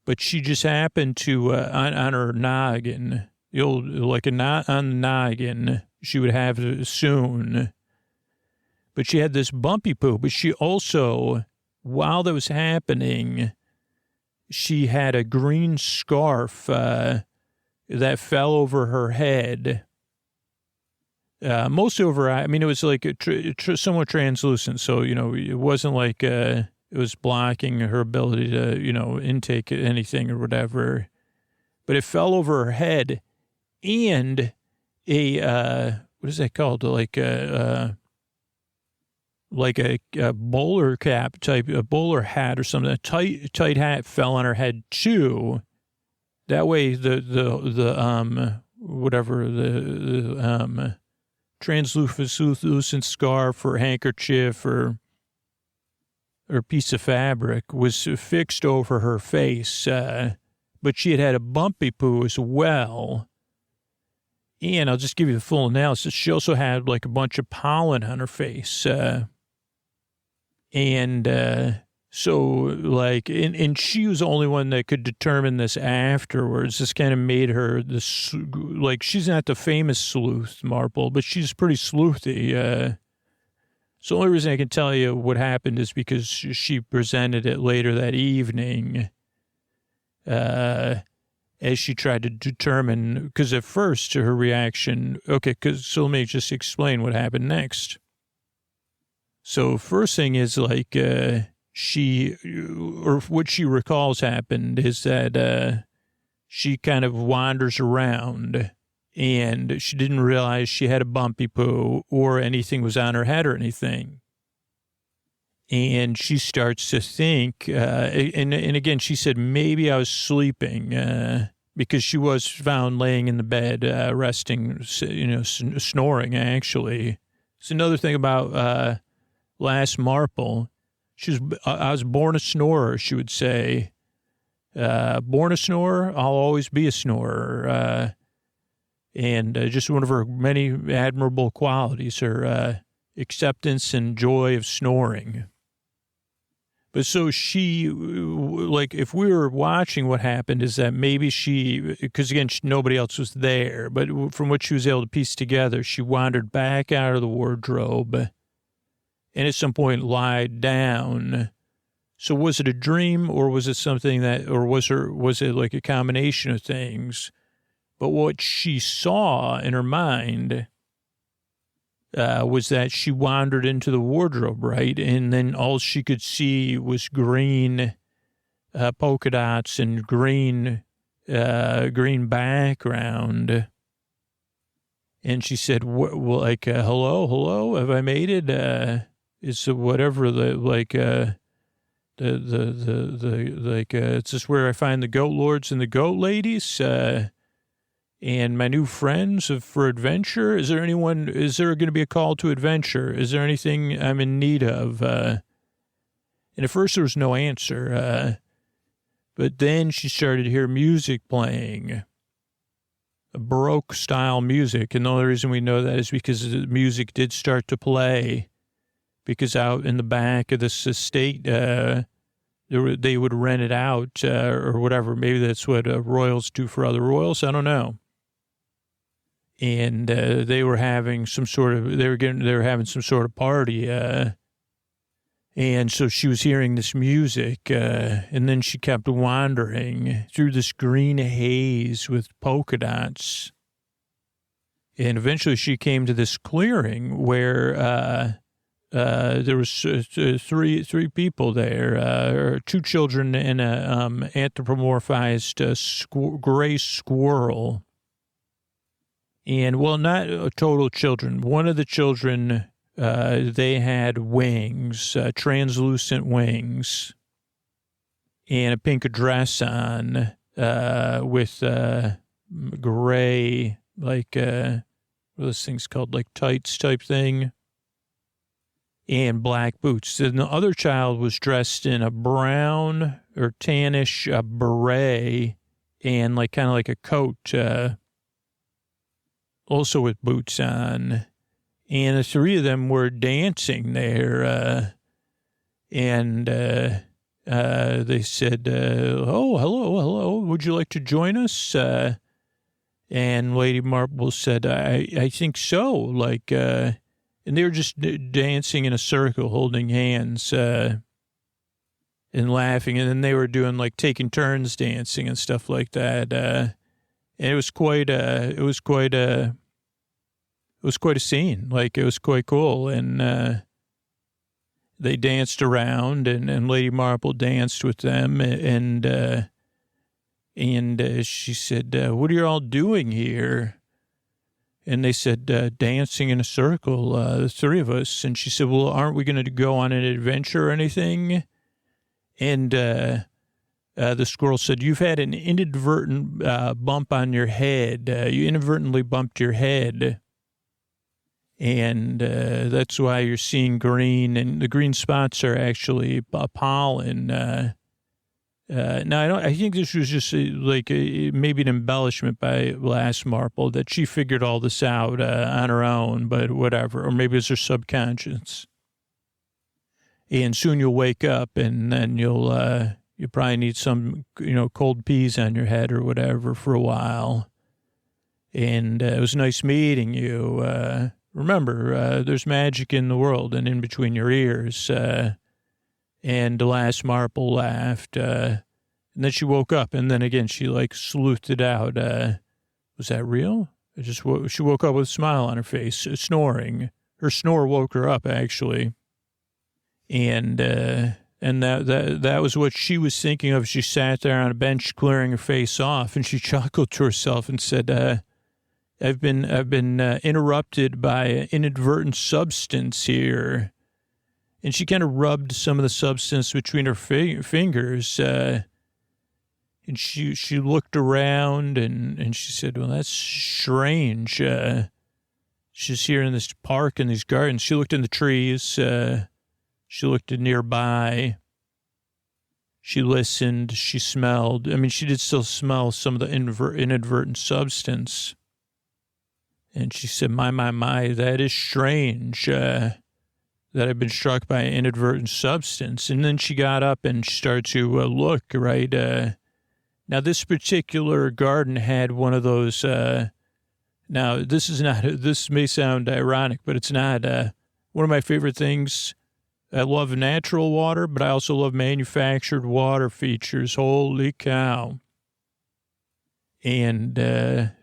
but she just happened to, on her noggin, like a knot on the noggin, she would have it soon. But she had this bumpy poo, but she also, while that was happening, she had a green scarf that fell over her head. Mostly over, I mean, it was like somewhat translucent. So, you know, it wasn't like it was blocking her ability to, you know, intake anything or whatever. But it fell over her head and what is that called? Like a bowler cap type, a bowler hat or something. A tight hat fell on her head too. That way the translucent scarf or handkerchief or piece of fabric was fixed over her face. But she had a bumpy poo as well. And I'll just give you the full analysis. She also had like a bunch of pollen on her face. So like, and she was the only one that could determine this afterwards. This kind of made her this, like, she's not the famous sleuth, Marple, but she's pretty sleuthy. So the only reason I can tell you what happened is because she presented it later that evening, as she tried to determine, because at first her reaction, so let me just explain what happened next. So first thing is like, what she recalls happened is that she kind of wanders around and she didn't realize she had a bumpy poo or anything was on her head or anything. And she starts to think, and again, she said, maybe I was sleeping because she was found laying in the bed, resting, snoring, actually. It's another thing about last Marple. I was born a snorer, she would say. Born a snorer, I'll always be a snorer. And just one of her many admirable qualities, her acceptance and joy of snoring. But so she, like, if we were watching what happened is that maybe because again, nobody else was there, but from what she was able to piece together, she wandered back out of the wardrobe and at some point lied down. So was it a dream or was it something or was it like a combination of things? But what she saw in her mind was that she wandered into the wardrobe, right? And then all she could see was green polka dots and green background. And she said, hello, have I made it? Is whatever it's just where I find the goat lords and the goat ladies, and my new friends for adventure. Is there going to be a call to adventure? Is there anything I'm in need of? And at first there was no answer. But then she started to hear music playing, a Baroque style music. And the only reason we know that is because the music did start to play, because out in the back of this estate, they would rent it out or whatever. Maybe that's what royals do for other royals. I don't know. And they were having some sort of party, and so she was hearing this music, and then she kept wandering through this green haze with polka dots, and eventually she came to this clearing where there was three people there, two children and a anthropomorphized gray squirrel. And, well, not total children. One of the children, they had wings, translucent wings, and a pink dress on with gray, like, what are those things called, like tights type thing, and black boots. And the other child was dressed in a brown or tannish beret and, like, kind of like a coat, also with boots on, and the three of them were dancing there, and they said, oh, hello, would you like to join us? And Lady Marple said, I think so, like, and they were just dancing in a circle, holding hands, and laughing, and then they were doing, like, taking turns dancing and stuff like that, and it was quite a scene. Like, it was quite cool. And they danced around, and Lady Marple danced with them. And she said, what are you all doing here? And they said, dancing in a circle, the three of us. And she said, well, aren't we going to go on an adventure or anything? And the squirrel said, you've had an inadvertent bump on your head. You inadvertently bumped your head. And that's why you're seeing green. And the green spots are actually pollen. Now, I think this was just maybe an embellishment by last Marple that she figured all this out on her own, but whatever. Or maybe it's her subconscious. And soon you'll wake up, and then you'll probably need some, cold peas on your head or whatever for a while. And it was nice meeting you. Remember, there's magic in the world and in between your ears. And the last Marple laughed. And then she woke up, and then again, she, sleuthed it out. Was that real? She woke up with a smile on her face, snoring. Her snore woke her up, actually. And that was what she was thinking of. She sat there on a bench clearing her face off, and she chuckled to herself and said, I've been interrupted by an inadvertent substance here. And she kind of rubbed some of the substance between her fingers. And she looked around and she said, well, that's strange. She's here in this park in these gardens. She looked in the trees. She looked nearby. She listened. She smelled. I mean, she did still smell some of the inadvertent substance. And she said, my, that is strange that I've been struck by an inadvertent substance. And then she got up and she started to look, right? Now, this particular garden had one of those. Now, this may sound ironic, but it's not one of my favorite things. I love natural water, but I also love manufactured water features. Holy cow. And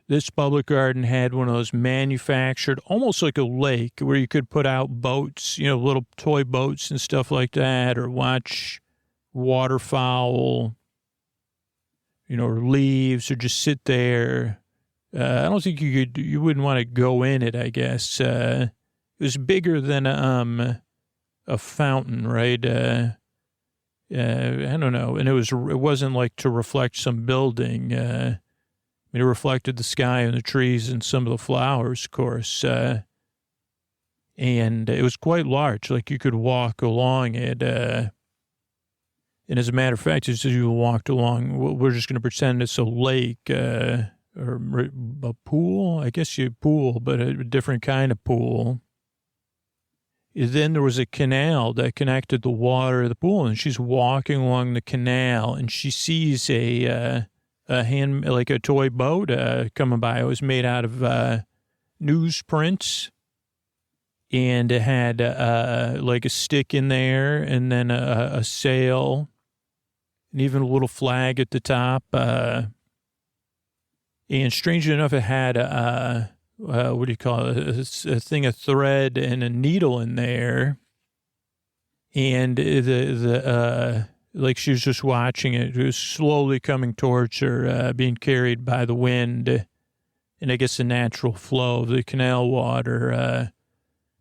this public garden had one of those manufactured, almost like a lake, where you could put out boats, little toy boats and stuff like that, or watch waterfowl, or leaves, or just sit there. I don't think you wouldn't want to go in it, I guess. It was bigger than a fountain, right? I don't know. And it wasn't like to reflect some building. It reflected the sky and the trees and some of the flowers, of course. And it was quite large, like you could walk along it. And as a matter of fact, as you walked along, we're just going to pretend it's a lake or a pool. I guess you pool, but a different kind of pool. Then there was a canal that connected the water to the pool, and she's walking along the canal, and she sees a toy boat coming by. It was made out of newsprint, and it had like a stick in there, and then a sail, and even a little flag at the top. And strangely enough, it had what do you call it? A thing of thread and a needle in there. And like she was just watching it. It was slowly coming towards her, being carried by the wind. And I guess the natural flow of the canal water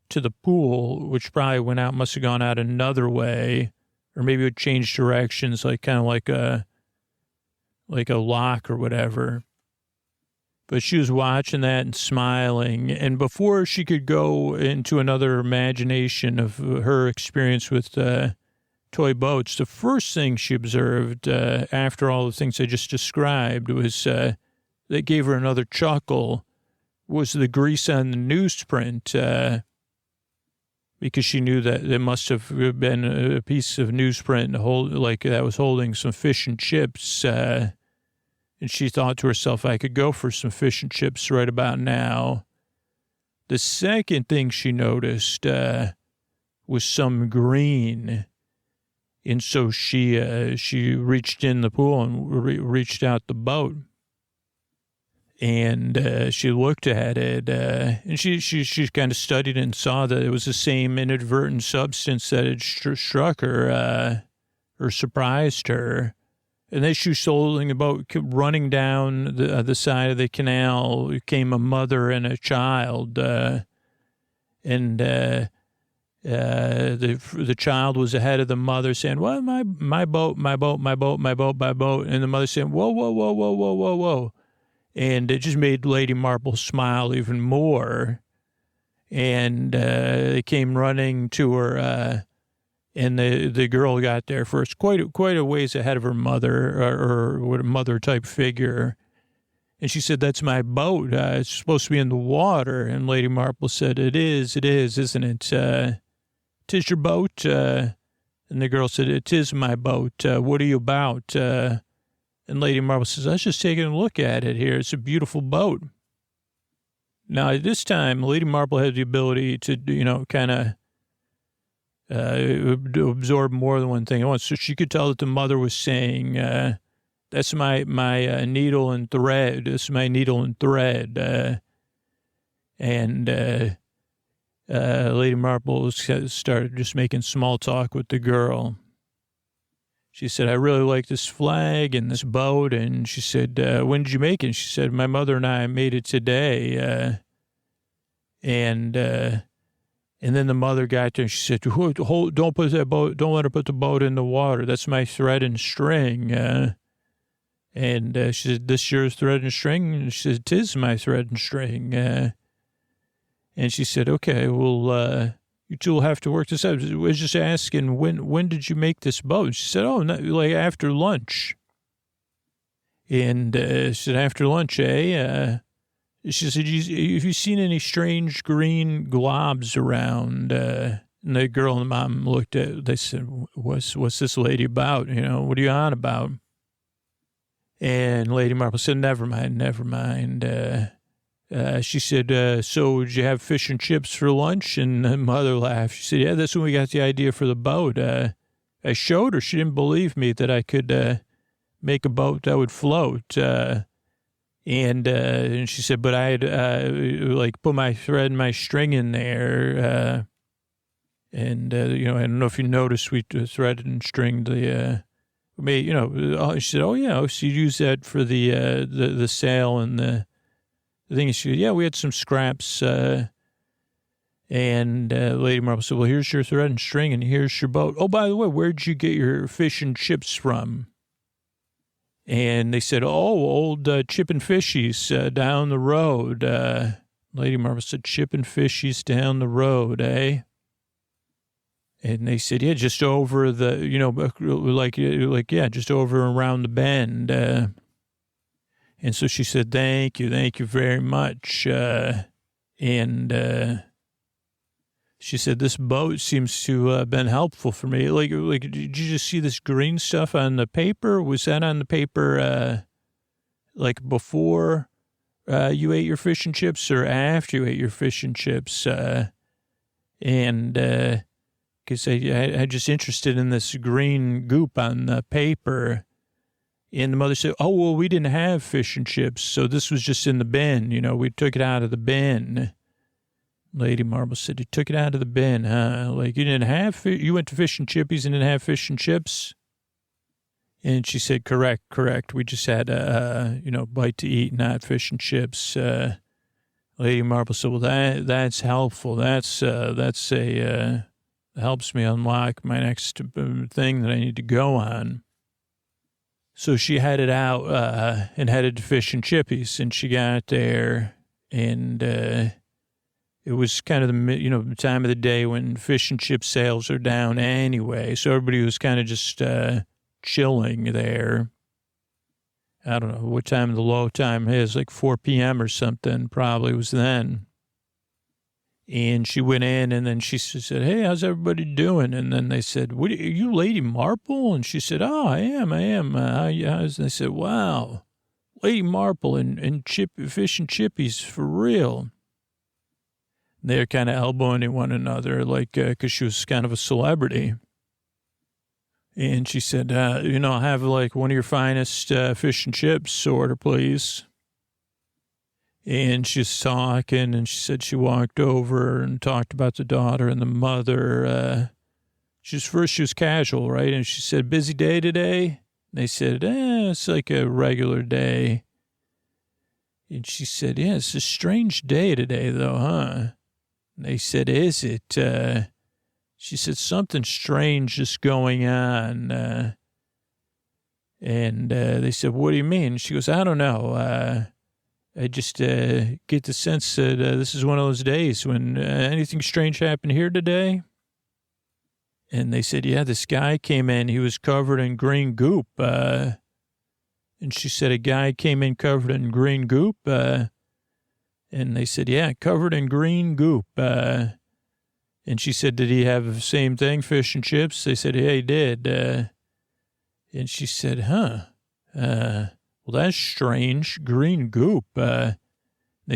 to the pool, which probably must have gone out another way. Or maybe it would change directions, like a lock or whatever. But she was watching that and smiling. And before she could go into another imagination of her experience with toy boats, the first thing she observed after all the things I just described was that gave her another chuckle was the grease on the newsprint because she knew that there must have been a piece of newsprint that was holding some fish and chips. And she thought to herself, I could go for some fish and chips right about now. The second thing she noticed was some green. And so she reached in the pool and reached out the boat. And she looked at it, and she kind of studied it and saw that it was the same inadvertent substance that had struck her or surprised her. And then she was holding a boat, running down the side of the canal. Came a mother and a child, and the child was ahead of the mother, saying, "Well, my boat, my boat, my boat, my boat, my boat," and the mother saying, "Whoa, whoa, whoa, whoa, whoa, whoa, whoa," and it just made Lady Marple smile even more. And they came running to her. And the girl got there first, quite a ways ahead of her mother or a mother type figure. And she said, "That's my boat. It's supposed to be in the water." And Lady Marple said, It is, isn't it? 'Tis your boat. And the girl said, "It is my boat. What are you about?" And Lady Marple says, "I was just taking a look at it here. It's a beautiful boat." Now, at this time, Lady Marple had the ability to, kind of absorb more than one thing at once. So she could tell that the mother was saying, "That's my needle and thread. This is my needle and thread." And Lady Marple started just making small talk with the girl. She said, "I really like this flag and this boat." And she said, "When did you make it?" And she said, "My mother and I made it today." And then the mother got there and she said, "Hold, don't put that boat, don't let her put the boat in the water. That's my thread and string." And she said, "This your thread and string?" And she said, "'Tis my thread and string." And she said, "Okay, well, You two will have to work this out. I was just asking, when did you make this boat? She said, oh, like after lunch. And she said, after lunch, eh? She said, have you seen any strange green globs around? And the girl and the mom looked at, they said, what's this lady about? You know, what are you on about? And Lady Marple said, never mind. She said, so did you have fish and chips for lunch? And the mother laughed. She said, yeah, that's when we got the idea for the boat. I showed her. She didn't believe me that I could make a boat that would float. And she said, but I had like put my thread and my string in there. And you know, I don't know if you noticed, we threaded and stringed the, she said, oh, yeah, so you use that for the sail and the thing. She said, yeah, we had some scraps. And Lady Marple said, well, here's your thread and string and here's your boat. Oh, by the way, where'd you get your fish and chips from? And they said, oh, old Chip and Fishies down the road. Lady Marple said, Chip and Fishies down the road, eh? And they said, yeah, just over the, yeah, just over around the bend. And so she said, thank you very much. And she said, this boat seems to have been helpful for me. Like, did you just see this green stuff on the paper? Was that on the paper, like before you ate your fish and chips or after you ate your fish and chips? Because I'm just interested in this green goop on the paper. And the mother said, oh, well, we didn't have fish and chips, so this was just in the bin. You know, we took it out of the bin. Lady Marple said, you took it out of the bin, huh? Like, you didn't have you went to Fish and Chippies and didn't have fish and chips? And she said, correct. We just had a, bite to eat, not fish and chips. Lady Marple said, well, that's helpful. That's helps me unlock my next thing that I need to go on. So she headed out and headed to Fish and Chippies, and she got there, and it was kind of the time of the day when fish and chip sales are down anyway. So everybody was kind of just chilling there. I don't know what time the low time is, like 4 p.m. or something, probably was then. And she went in, and then she said, hey, how's everybody doing? And then they said, are you Lady Marple? And she said, oh, I am. And they said, wow, Lady Marple and Fish and Chippies for real. They're kind of elbowing one another, like, because she was kind of a celebrity. And she said, I'll have like one of your finest fish and chips order, please. And she's talking, and she said she walked over and talked about the daughter and the mother. She was casual, right? And she said, busy day today? And they said, it's like a regular day. And she said, yeah, it's a strange day today, though, huh? And they said, is it? She said, something strange is going on. And they said, what do you mean? She goes, I don't know. I just get the sense that this is one of those days when anything strange happened here today. And they said, yeah, this guy came in. He was covered in green goop. And she said, a guy came in covered in green goop. And they said, yeah, covered in green goop. And she said, did he have the same thing, fish and chips? They said, yeah, he did. And she said, well, that's strange. Green goop. They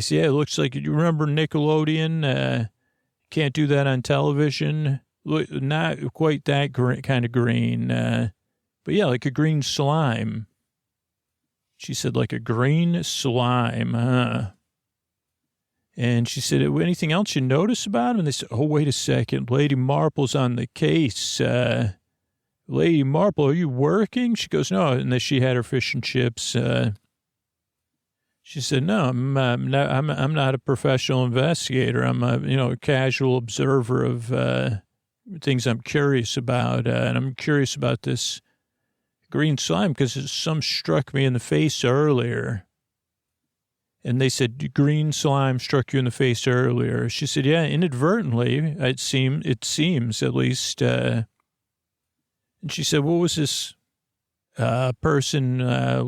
say, yeah, it looks like, you remember Nickelodeon? Can't do that on television. Look, not quite that kind of green. But yeah, like a green slime. She said, like a green slime, huh? And she said, anything else you notice about him? And they said, oh, wait a second. Lady Marple's on the case. Lady Marple, are you working? She goes, no. And then she had her fish and chips. She said, no, I'm not a professional investigator. I'm a casual observer of things I'm curious about. And I'm curious about this green slime because some struck me in the face earlier. And they said, green slime struck you in the face earlier. She said, yeah, inadvertently, it seems at least. And she said, what was this person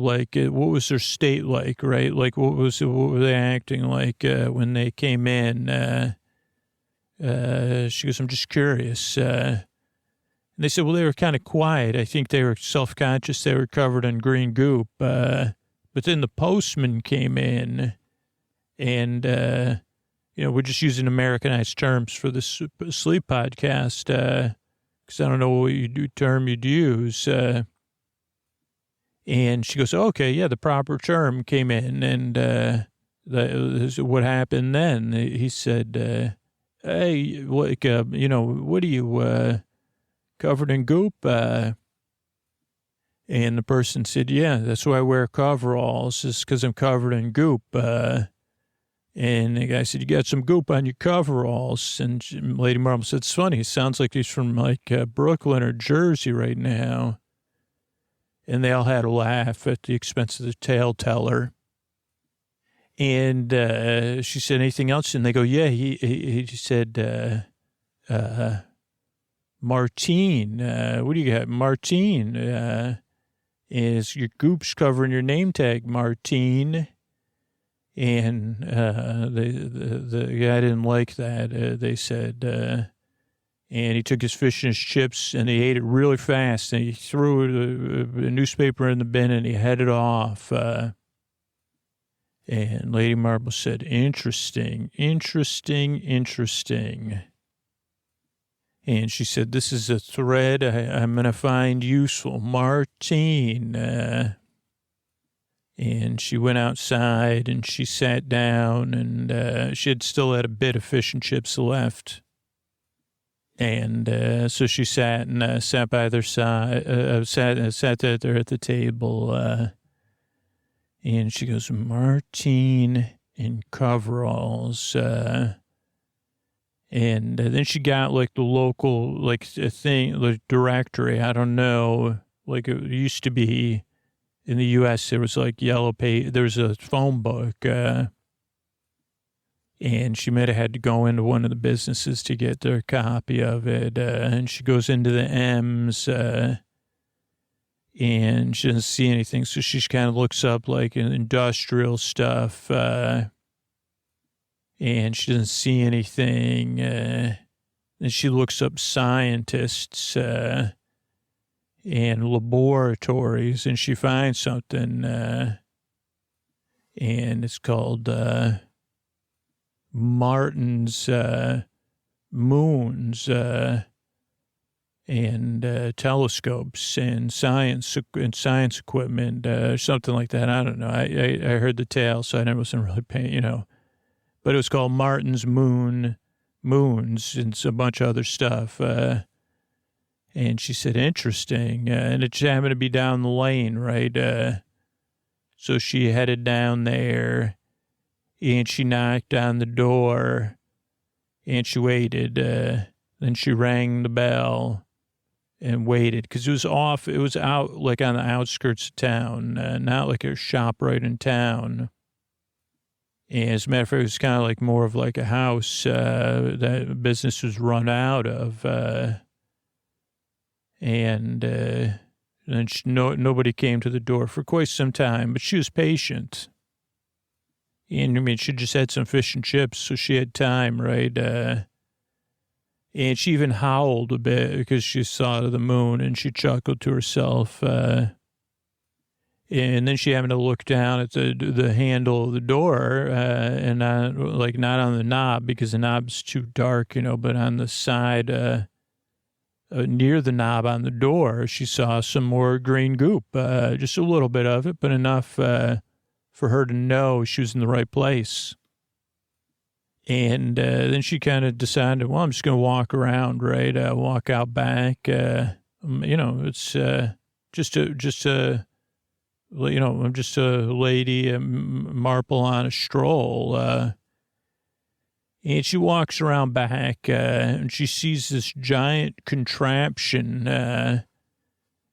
like? What was their state like, right? Like, what were they acting like when they came in? She goes, I'm just curious. And they said, well, they were kind of quiet. I think they were self-conscious. They were covered in green goop. But then the postman came in, and, we're just using Americanized terms for this sleep podcast, because I don't know what term you'd use. And she goes, okay, yeah, the proper term came in, and what happened then? He said, hey, what are you, covered in goop? And the person said, yeah, that's why I wear coveralls, is because I'm covered in goop. And the guy said, you got some goop on your coveralls. And Lady Marple said, it's funny. It sounds like he's from Brooklyn or Jersey right now. And they all had a laugh at the expense of the tale teller. And she said, anything else? And they go, yeah, he said, Martine, what do you got? Martine, is your goop's covering your name tag, Martine. And the guy didn't like that, they said. And he took his fish and his chips, and he ate it really fast. And he threw a newspaper in the bin, and he headed off. And Lady Marple said, interesting. And she said, this is a thread I'm going to find useful. Martine. And she went outside, and she sat down, and she had still had a bit of fish and chips left. And so she sat by their side, sat there at the table. And she goes, Martine in coveralls. And then she got like the local, like a thing, the directory. I don't know. Like it used to be in the U.S. There was like yellow page. There was a phone book. And she might have had to go into one of the businesses to get their copy of it. And she goes into the M's, and she doesn't see anything. So she kind of looks up like industrial stuff, and she doesn't see anything. And she looks up scientists and laboratories, and she finds something, and it's called Martin's moons and telescopes and science equipment, something like that. I don't know. I heard the tale, so I wasn't really paying, But it was called Martin's moons and a bunch of other stuff. And she said, interesting. And it just happened to be down the lane, right? So she headed down there. And she knocked on the door, and she waited. Then she rang the bell and waited, because it was out like on the outskirts of town, not like a shop right in town. And as a matter of fact, it was kind of like more of like a house that business was run out of. And nobody came to the door for quite some time, but she was patient. And, I mean, she just had some fish and chips, so she had time, right? And she even howled a bit because she saw the moon, and she chuckled to herself. And then she happened to look down at the handle of the door, and not on the knob, because the knob's too dark, but on the side near the knob on the door, she saw some more green goop, just a little bit of it, but enough for her to know she was in the right place. And then she kind of decided, well, I'm just going to walk around, right? Walk out back. It's I'm just a lady, Marple on a stroll. And she walks around back, and she sees this giant contraption,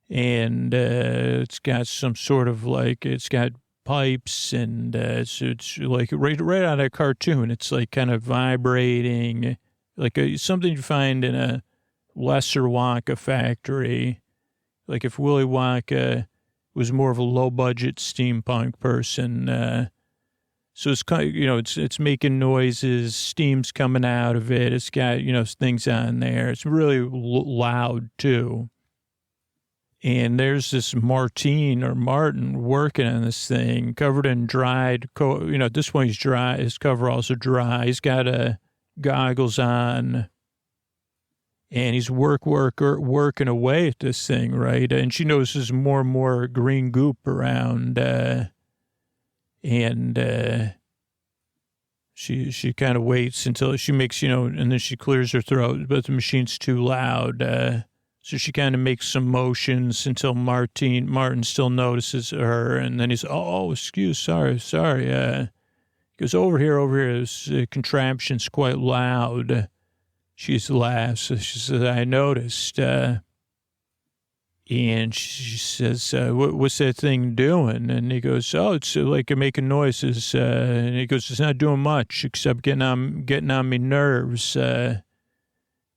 and it's got some sort of it's got pipes, and it's like right out of a cartoon. It's like kind of vibrating, like something you find in a lesser Wonka factory. Like if Willy Wonka was more of a low-budget steampunk person. So it's kind of, it's making noises, steam's coming out of it. It's got, things on there. It's really loud, too. And there's this Martin working on this thing, covered in dried, at this point he's dry, his cover also dry. He's got goggles on, and he's working away at this thing, right? And she notices more and more green goop around, and she kind of waits until she makes, and then she clears her throat, but the machine's too loud, so she kind of makes some motions until Martin still notices her, and then he's, sorry. He goes, over here, this contraption's quite loud. She laughs. She says, I noticed. And she says, what's that thing doing? And he goes, it's like making noises. And he goes, it's not doing much except getting on me nerves.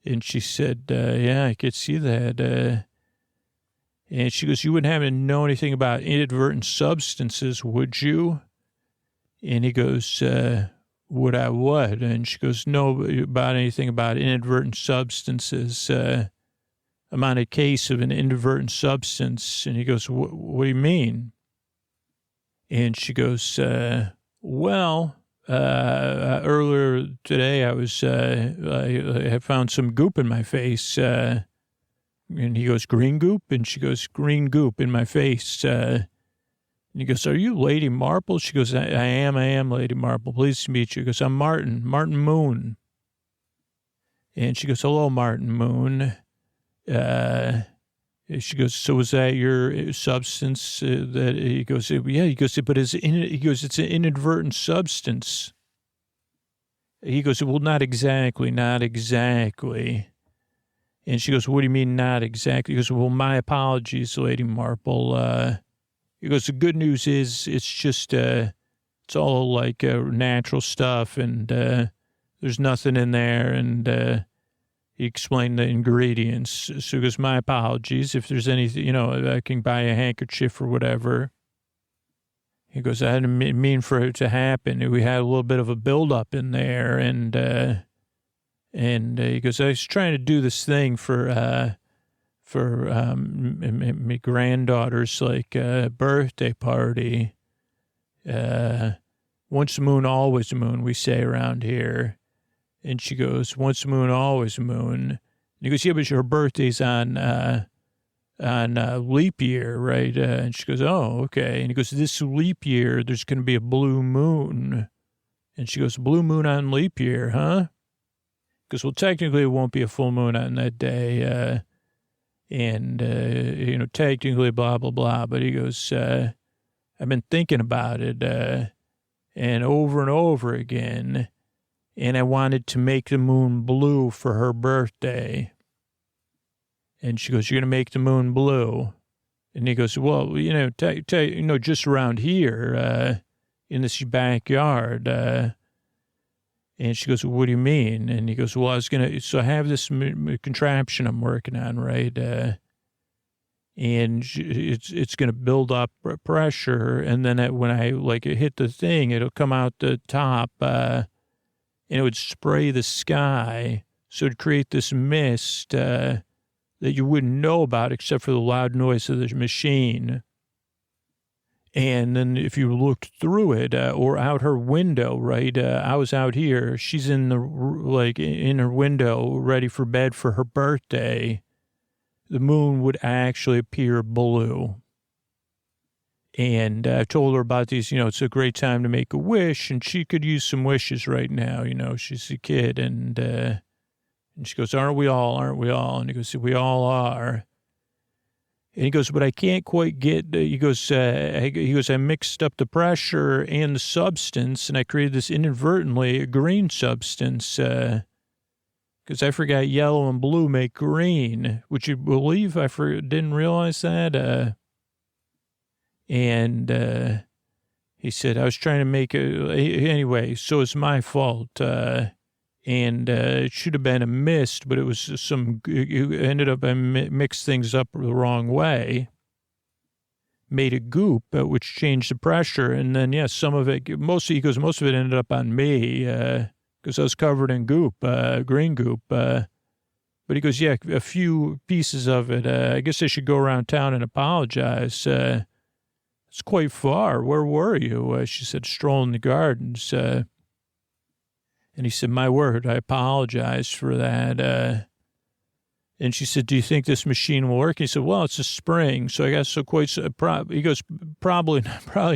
And she said, yeah, I could see that. And she goes, you wouldn't happen to know anything about inadvertent substances, would you? And he goes, would I what? And she goes, no, about anything about inadvertent substances. I'm on a case of an inadvertent substance. And he goes, what do you mean? And she goes, earlier today I had found some goop in my face. And he goes, green goop? And she goes, green goop in my face. And he goes, are you Lady Marple? She goes, I am Lady Marple. Pleased to meet you. He goes, I'm Martin Moon. And she goes, hello, Martin Moon. She goes, so was that your substance? That he goes, yeah. He goes, but it's an inadvertent substance. He goes, well, not exactly. And she goes, what do you mean, not exactly? He goes, well, my apologies, Lady Marple. He goes, the good news is it's just, it's all like natural stuff, and there's nothing in there, and he explained the ingredients. So he goes, my apologies. If there's anything, I can buy a handkerchief or whatever. He goes, I didn't mean for it to happen. We had a little bit of a buildup in there. And he goes, I was trying to do this thing for my granddaughter's birthday party. Once a moon, always a moon, we say around here. And she goes, once a moon, always a moon. And he goes, yeah, but her birthday's on leap year, right? And she goes, oh, okay. And he goes, this leap year, there's going to be a blue moon. And she goes, blue moon on leap year, huh? He goes, well, technically it won't be a full moon on that day. Technically blah, blah, blah. But he goes, I've been thinking about it and over again. And I wanted to make the moon blue for her birthday. And she goes, you're going to make the moon blue? And he goes, well, just around here in this backyard. And she goes, well, what do you mean? And he goes, well, I have this contraption I'm working on, right? And it's going to build up pressure. And then when I hit the thing, it'll come out the top, and it would spray the sky. So it'd create this mist that you wouldn't know about except for the loud noise of the machine. And then if you looked through it or out her window, right? I was out here. She's in her window, ready for bed for her birthday. The moon would actually appear blue. And I told her about these, it's a great time to make a wish, and she could use some wishes right now. She's a kid, and she goes, aren't we all? And he goes, we all are. And he goes, but I can't quite get, he goes, I mixed up the pressure and the substance, and I created this inadvertently a green substance, because I forgot yellow and blue make green. Would you believe didn't realize that? And He said, I was trying to make anyway, so it's my fault. And it should have been a mist, but it was it ended up, I mixed things up the wrong way. Made a goop, which changed the pressure. And then, yeah, some of it, most of it ended up on me, because I was covered in goop, green goop. But he goes, yeah, a few pieces of it. I guess I should go around town and apologize. It's quite far. Where were you? She said, strolling the gardens. And he said, my word, I apologize for that. And she said, do you think this machine will work? He said, well, it's a spring. So I guess he goes, probably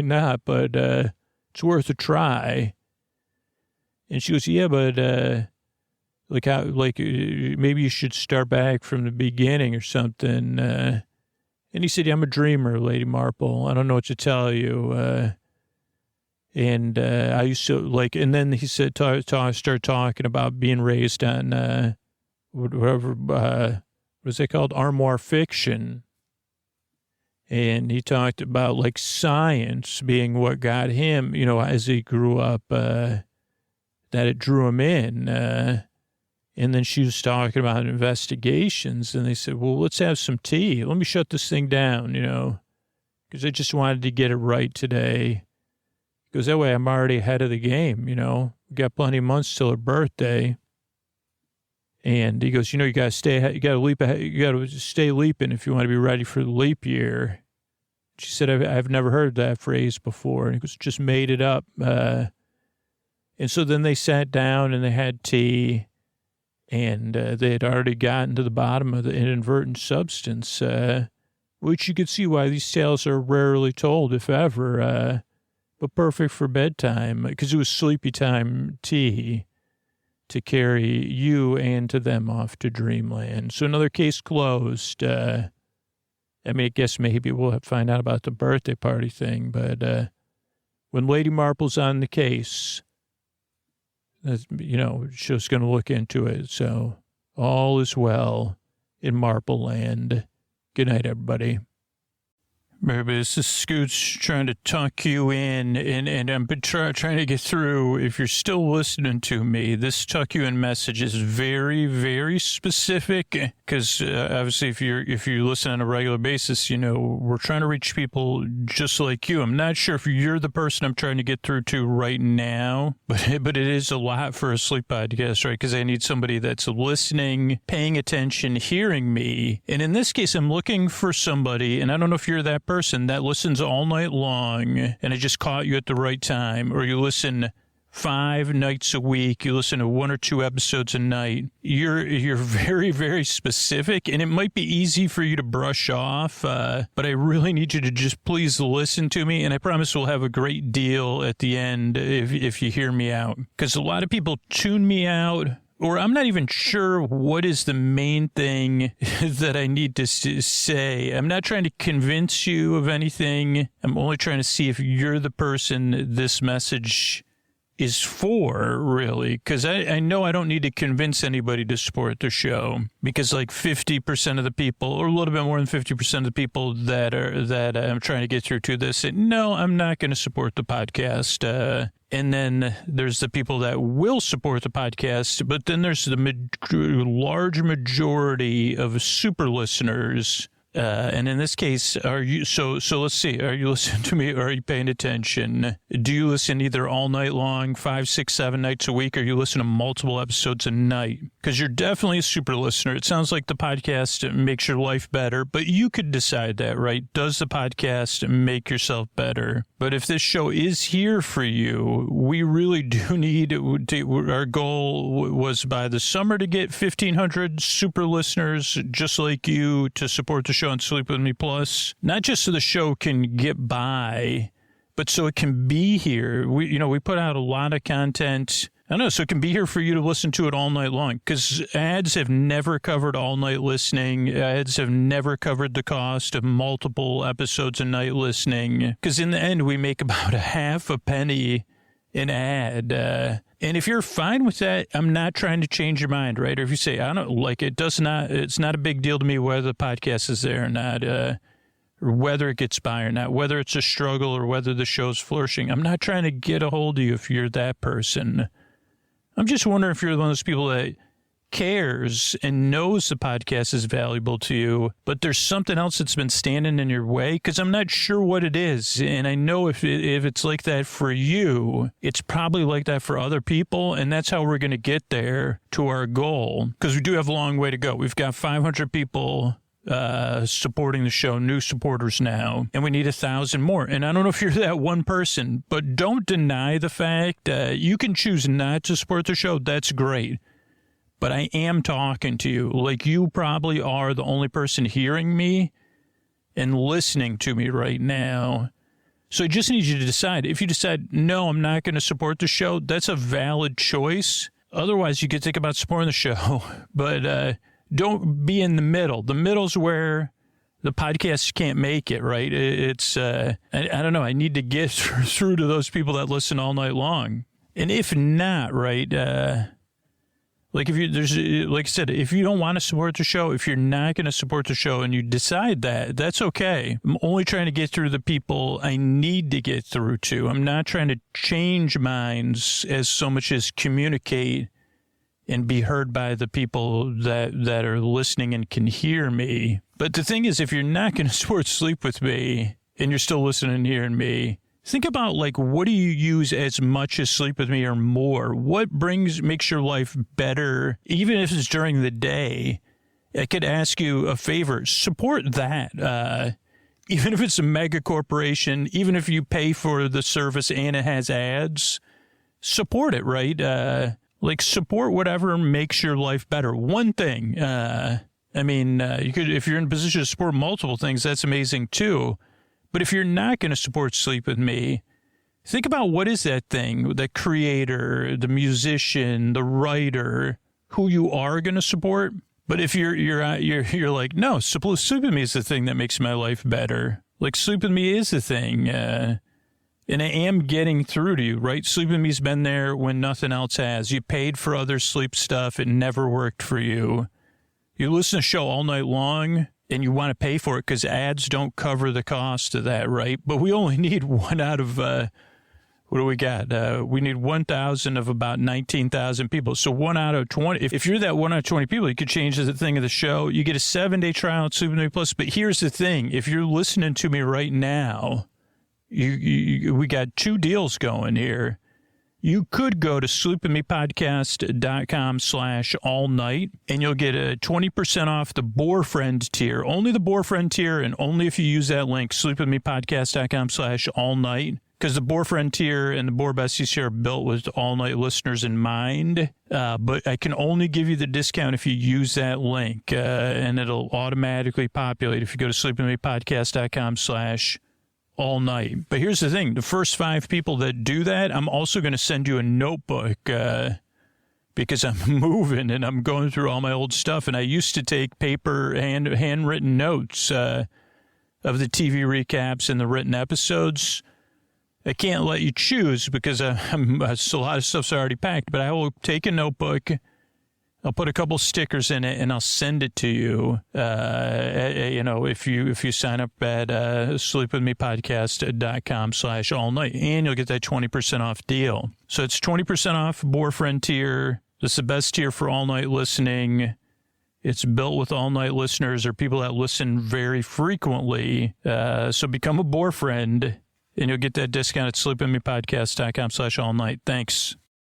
not, but it's worth a try. And she goes, yeah, but maybe you should start back from the beginning or something. And he said, yeah, I'm a dreamer, Lady Marple. I don't know what to tell you. And I used to and then he said, start talking about being raised on whatever, what is it called? Armoire fiction. And he talked about science being what got him, as he grew up, that it drew him in. And then she was talking about investigations, and they said, well, let's have some tea. Let me shut this thing down, because I just wanted to get it right today. Because that way I'm already ahead of the game, We got plenty of months till her birthday. And he goes, you got to leap ahead. You got to stay leaping if you want to be ready for the leap year. She said, I've never heard that phrase before. And he goes, just made it up. And so then they sat down and they had tea. And they had already gotten to the bottom of the inadvertent substance, which you could see why these tales are rarely told, if ever, but perfect for bedtime, because it was sleepy time tea to carry you and to them off to dreamland. So another case closed. I guess maybe we'll find out about the birthday party thing, but when Lady Marple's on the case, she's going to look into it. So all is well in Marple land. Good night, everybody. Maybe this is Scoots trying to tuck you in, and I'm trying to get through. If you're still listening to me, this tuck you in message is very, very specific, because obviously if you listen on a regular basis, we're trying to reach people just like you. I'm not sure if you're the person I'm trying to get through to right now, but it is a lot for a sleep podcast, right? Because I need somebody that's listening, paying attention, hearing me. And in this case, I'm looking for somebody, and I don't know if you're that person that listens all night long and I just caught you at the right time, or you listen 5 nights a week, you listen to 1 or 2 episodes a night. You're very, very specific, and it might be easy for you to brush off, but I really need you to just please listen to me, and I promise we'll have a great deal at the end if you hear me out. Because a lot of people tune me out, or I'm not even sure what is the main thing that I need to say. I'm not trying to convince you of anything. I'm only trying to see if you're the person this message is for, really. Because I know I don't need to convince anybody to support the show. Because 50% of the people, or a little bit more than 50% of the people that I'm trying to get through to this say, no, I'm not going to support the podcast. And then there's the people that will support the podcast, but then there's the large majority of super listeners. And in this case, are you, so let's see, are you listening to me, or are you paying attention? Do you listen either all night long, 5, 6, 7 nights a week, or you listen to multiple episodes a night? Because you're definitely a super listener. It sounds like the podcast makes your life better, but you could decide that, right? Does the podcast make yourself better? But if this show is here for you, we really do need, our goal was by the summer to get 1,500 super listeners just like you to support the show on Sleep With Me Plus. Not just so the show can get by, but so it can be here. We put out a lot of content. I don't know, so it can be here for you to listen to it all night long, because ads have never covered all night listening. Ads have never covered the cost of multiple episodes a night listening, because in the end, we make about a half a penny an ad. And if you're fine with that, I'm not trying to change your mind, right? Or if you say, I don't like it, it's not a big deal to me whether the podcast is there or not. or whether it gets by or not, whether it's a struggle or whether the show's flourishing. I'm not trying to get a hold of you if you're that person. I'm just wondering if you're one of those people that cares and knows the podcast is valuable to you, but there's something else that's been standing in your way, because I'm not sure what it is. And I know if it's like that for you, it's probably like that for other people, and that's how we're going to get there to our goal, because we do have a long way to go. We've got 500 people supporting the show, new supporters now, and we need 1,000 more. And I don't know if you're that one person, but don't deny the fact you can choose not to support the show. That's great. But I am talking to you. Like, you probably are the only person hearing me and listening to me right now. So I just need you to decide. If you decide, no, I'm not going to support the show, that's a valid choice. Otherwise, you could think about supporting the show. But don't be in the middle. The middle's where the podcast can't make it, right? It's, I don't know, I need to get through to those people that listen all night long. And if not, right, like like I said, if you don't want to support the show, if you're not going to support the show and you decide that, that's okay. I'm only trying to get through the people I need to get through to. I'm not trying to change minds as so much as communicate and be heard by the people that are listening and can hear me. But the thing is, if you're not going to support Sleep with me and you're still listening and hearing me, think about, like, what do you use as much as Sleep with me or more? What makes your life better, even if it's during the day? I could ask you a favor. Support that. Even if it's a mega corporation, even if you pay for the service and it has ads, support it, right? Like, support whatever makes your life better. One thing. I mean, you could, if you're in a position to support multiple things, that's amazing too. But if you're not going to support Sleep with me, think about what is that thing, the creator, the musician, the writer, who you are going to support. But if you're like, no, Sleep with me is the thing that makes my life better. Like, Sleep with me is the thing. And I am getting through to you, right? Sleep with me's been there when nothing else has. You paid for other sleep stuff. It never worked for you. You listen to the show all night long, and you want to pay for it because ads don't cover the cost of that, right? But we only need one out of, what do we got? We need 1,000 of about 19,000 people. So 1 out of 20. If you're that 1 out of 20 people, you could change the thing of the show. You get a 7-day trial at Sleep With Me Plus. But here's the thing. If you're listening to me right now, we got 2 deals going here. You could go to sleepwithmepodcast.com/all-night, and you'll get a 20% off the Boyfriend tier. Only the Boyfriend tier, and only if you use that link, sleepwithmepodcast.com/all-night, because the Boyfriend tier and the Boar Besties tier are built with all-night listeners in mind. But I can only give you the discount if you use that link, and it'll automatically populate if you go to sleepwithmepodcast.com/all-night. But here's the thing. The first 5 people that do that, I'm also going to send you a notebook because I'm moving and I'm going through all my old stuff. And I used to take paper and handwritten notes of the TV recaps and the written episodes. I can't let you choose because a lot of stuff's already packed, but I will take a notebook. I'll put a couple stickers in it and I'll send it to you. If you sign up at sleepwithmepodcast.com/all-night, and you'll get that 20% off deal. So it's 20% off Boyfriend tier. This is the best tier for all night listening. It's built with all night listeners or people that listen very frequently. So become a Boyfriend and you'll get that discount at sleepwithmepodcast.com/all-night. Thanks.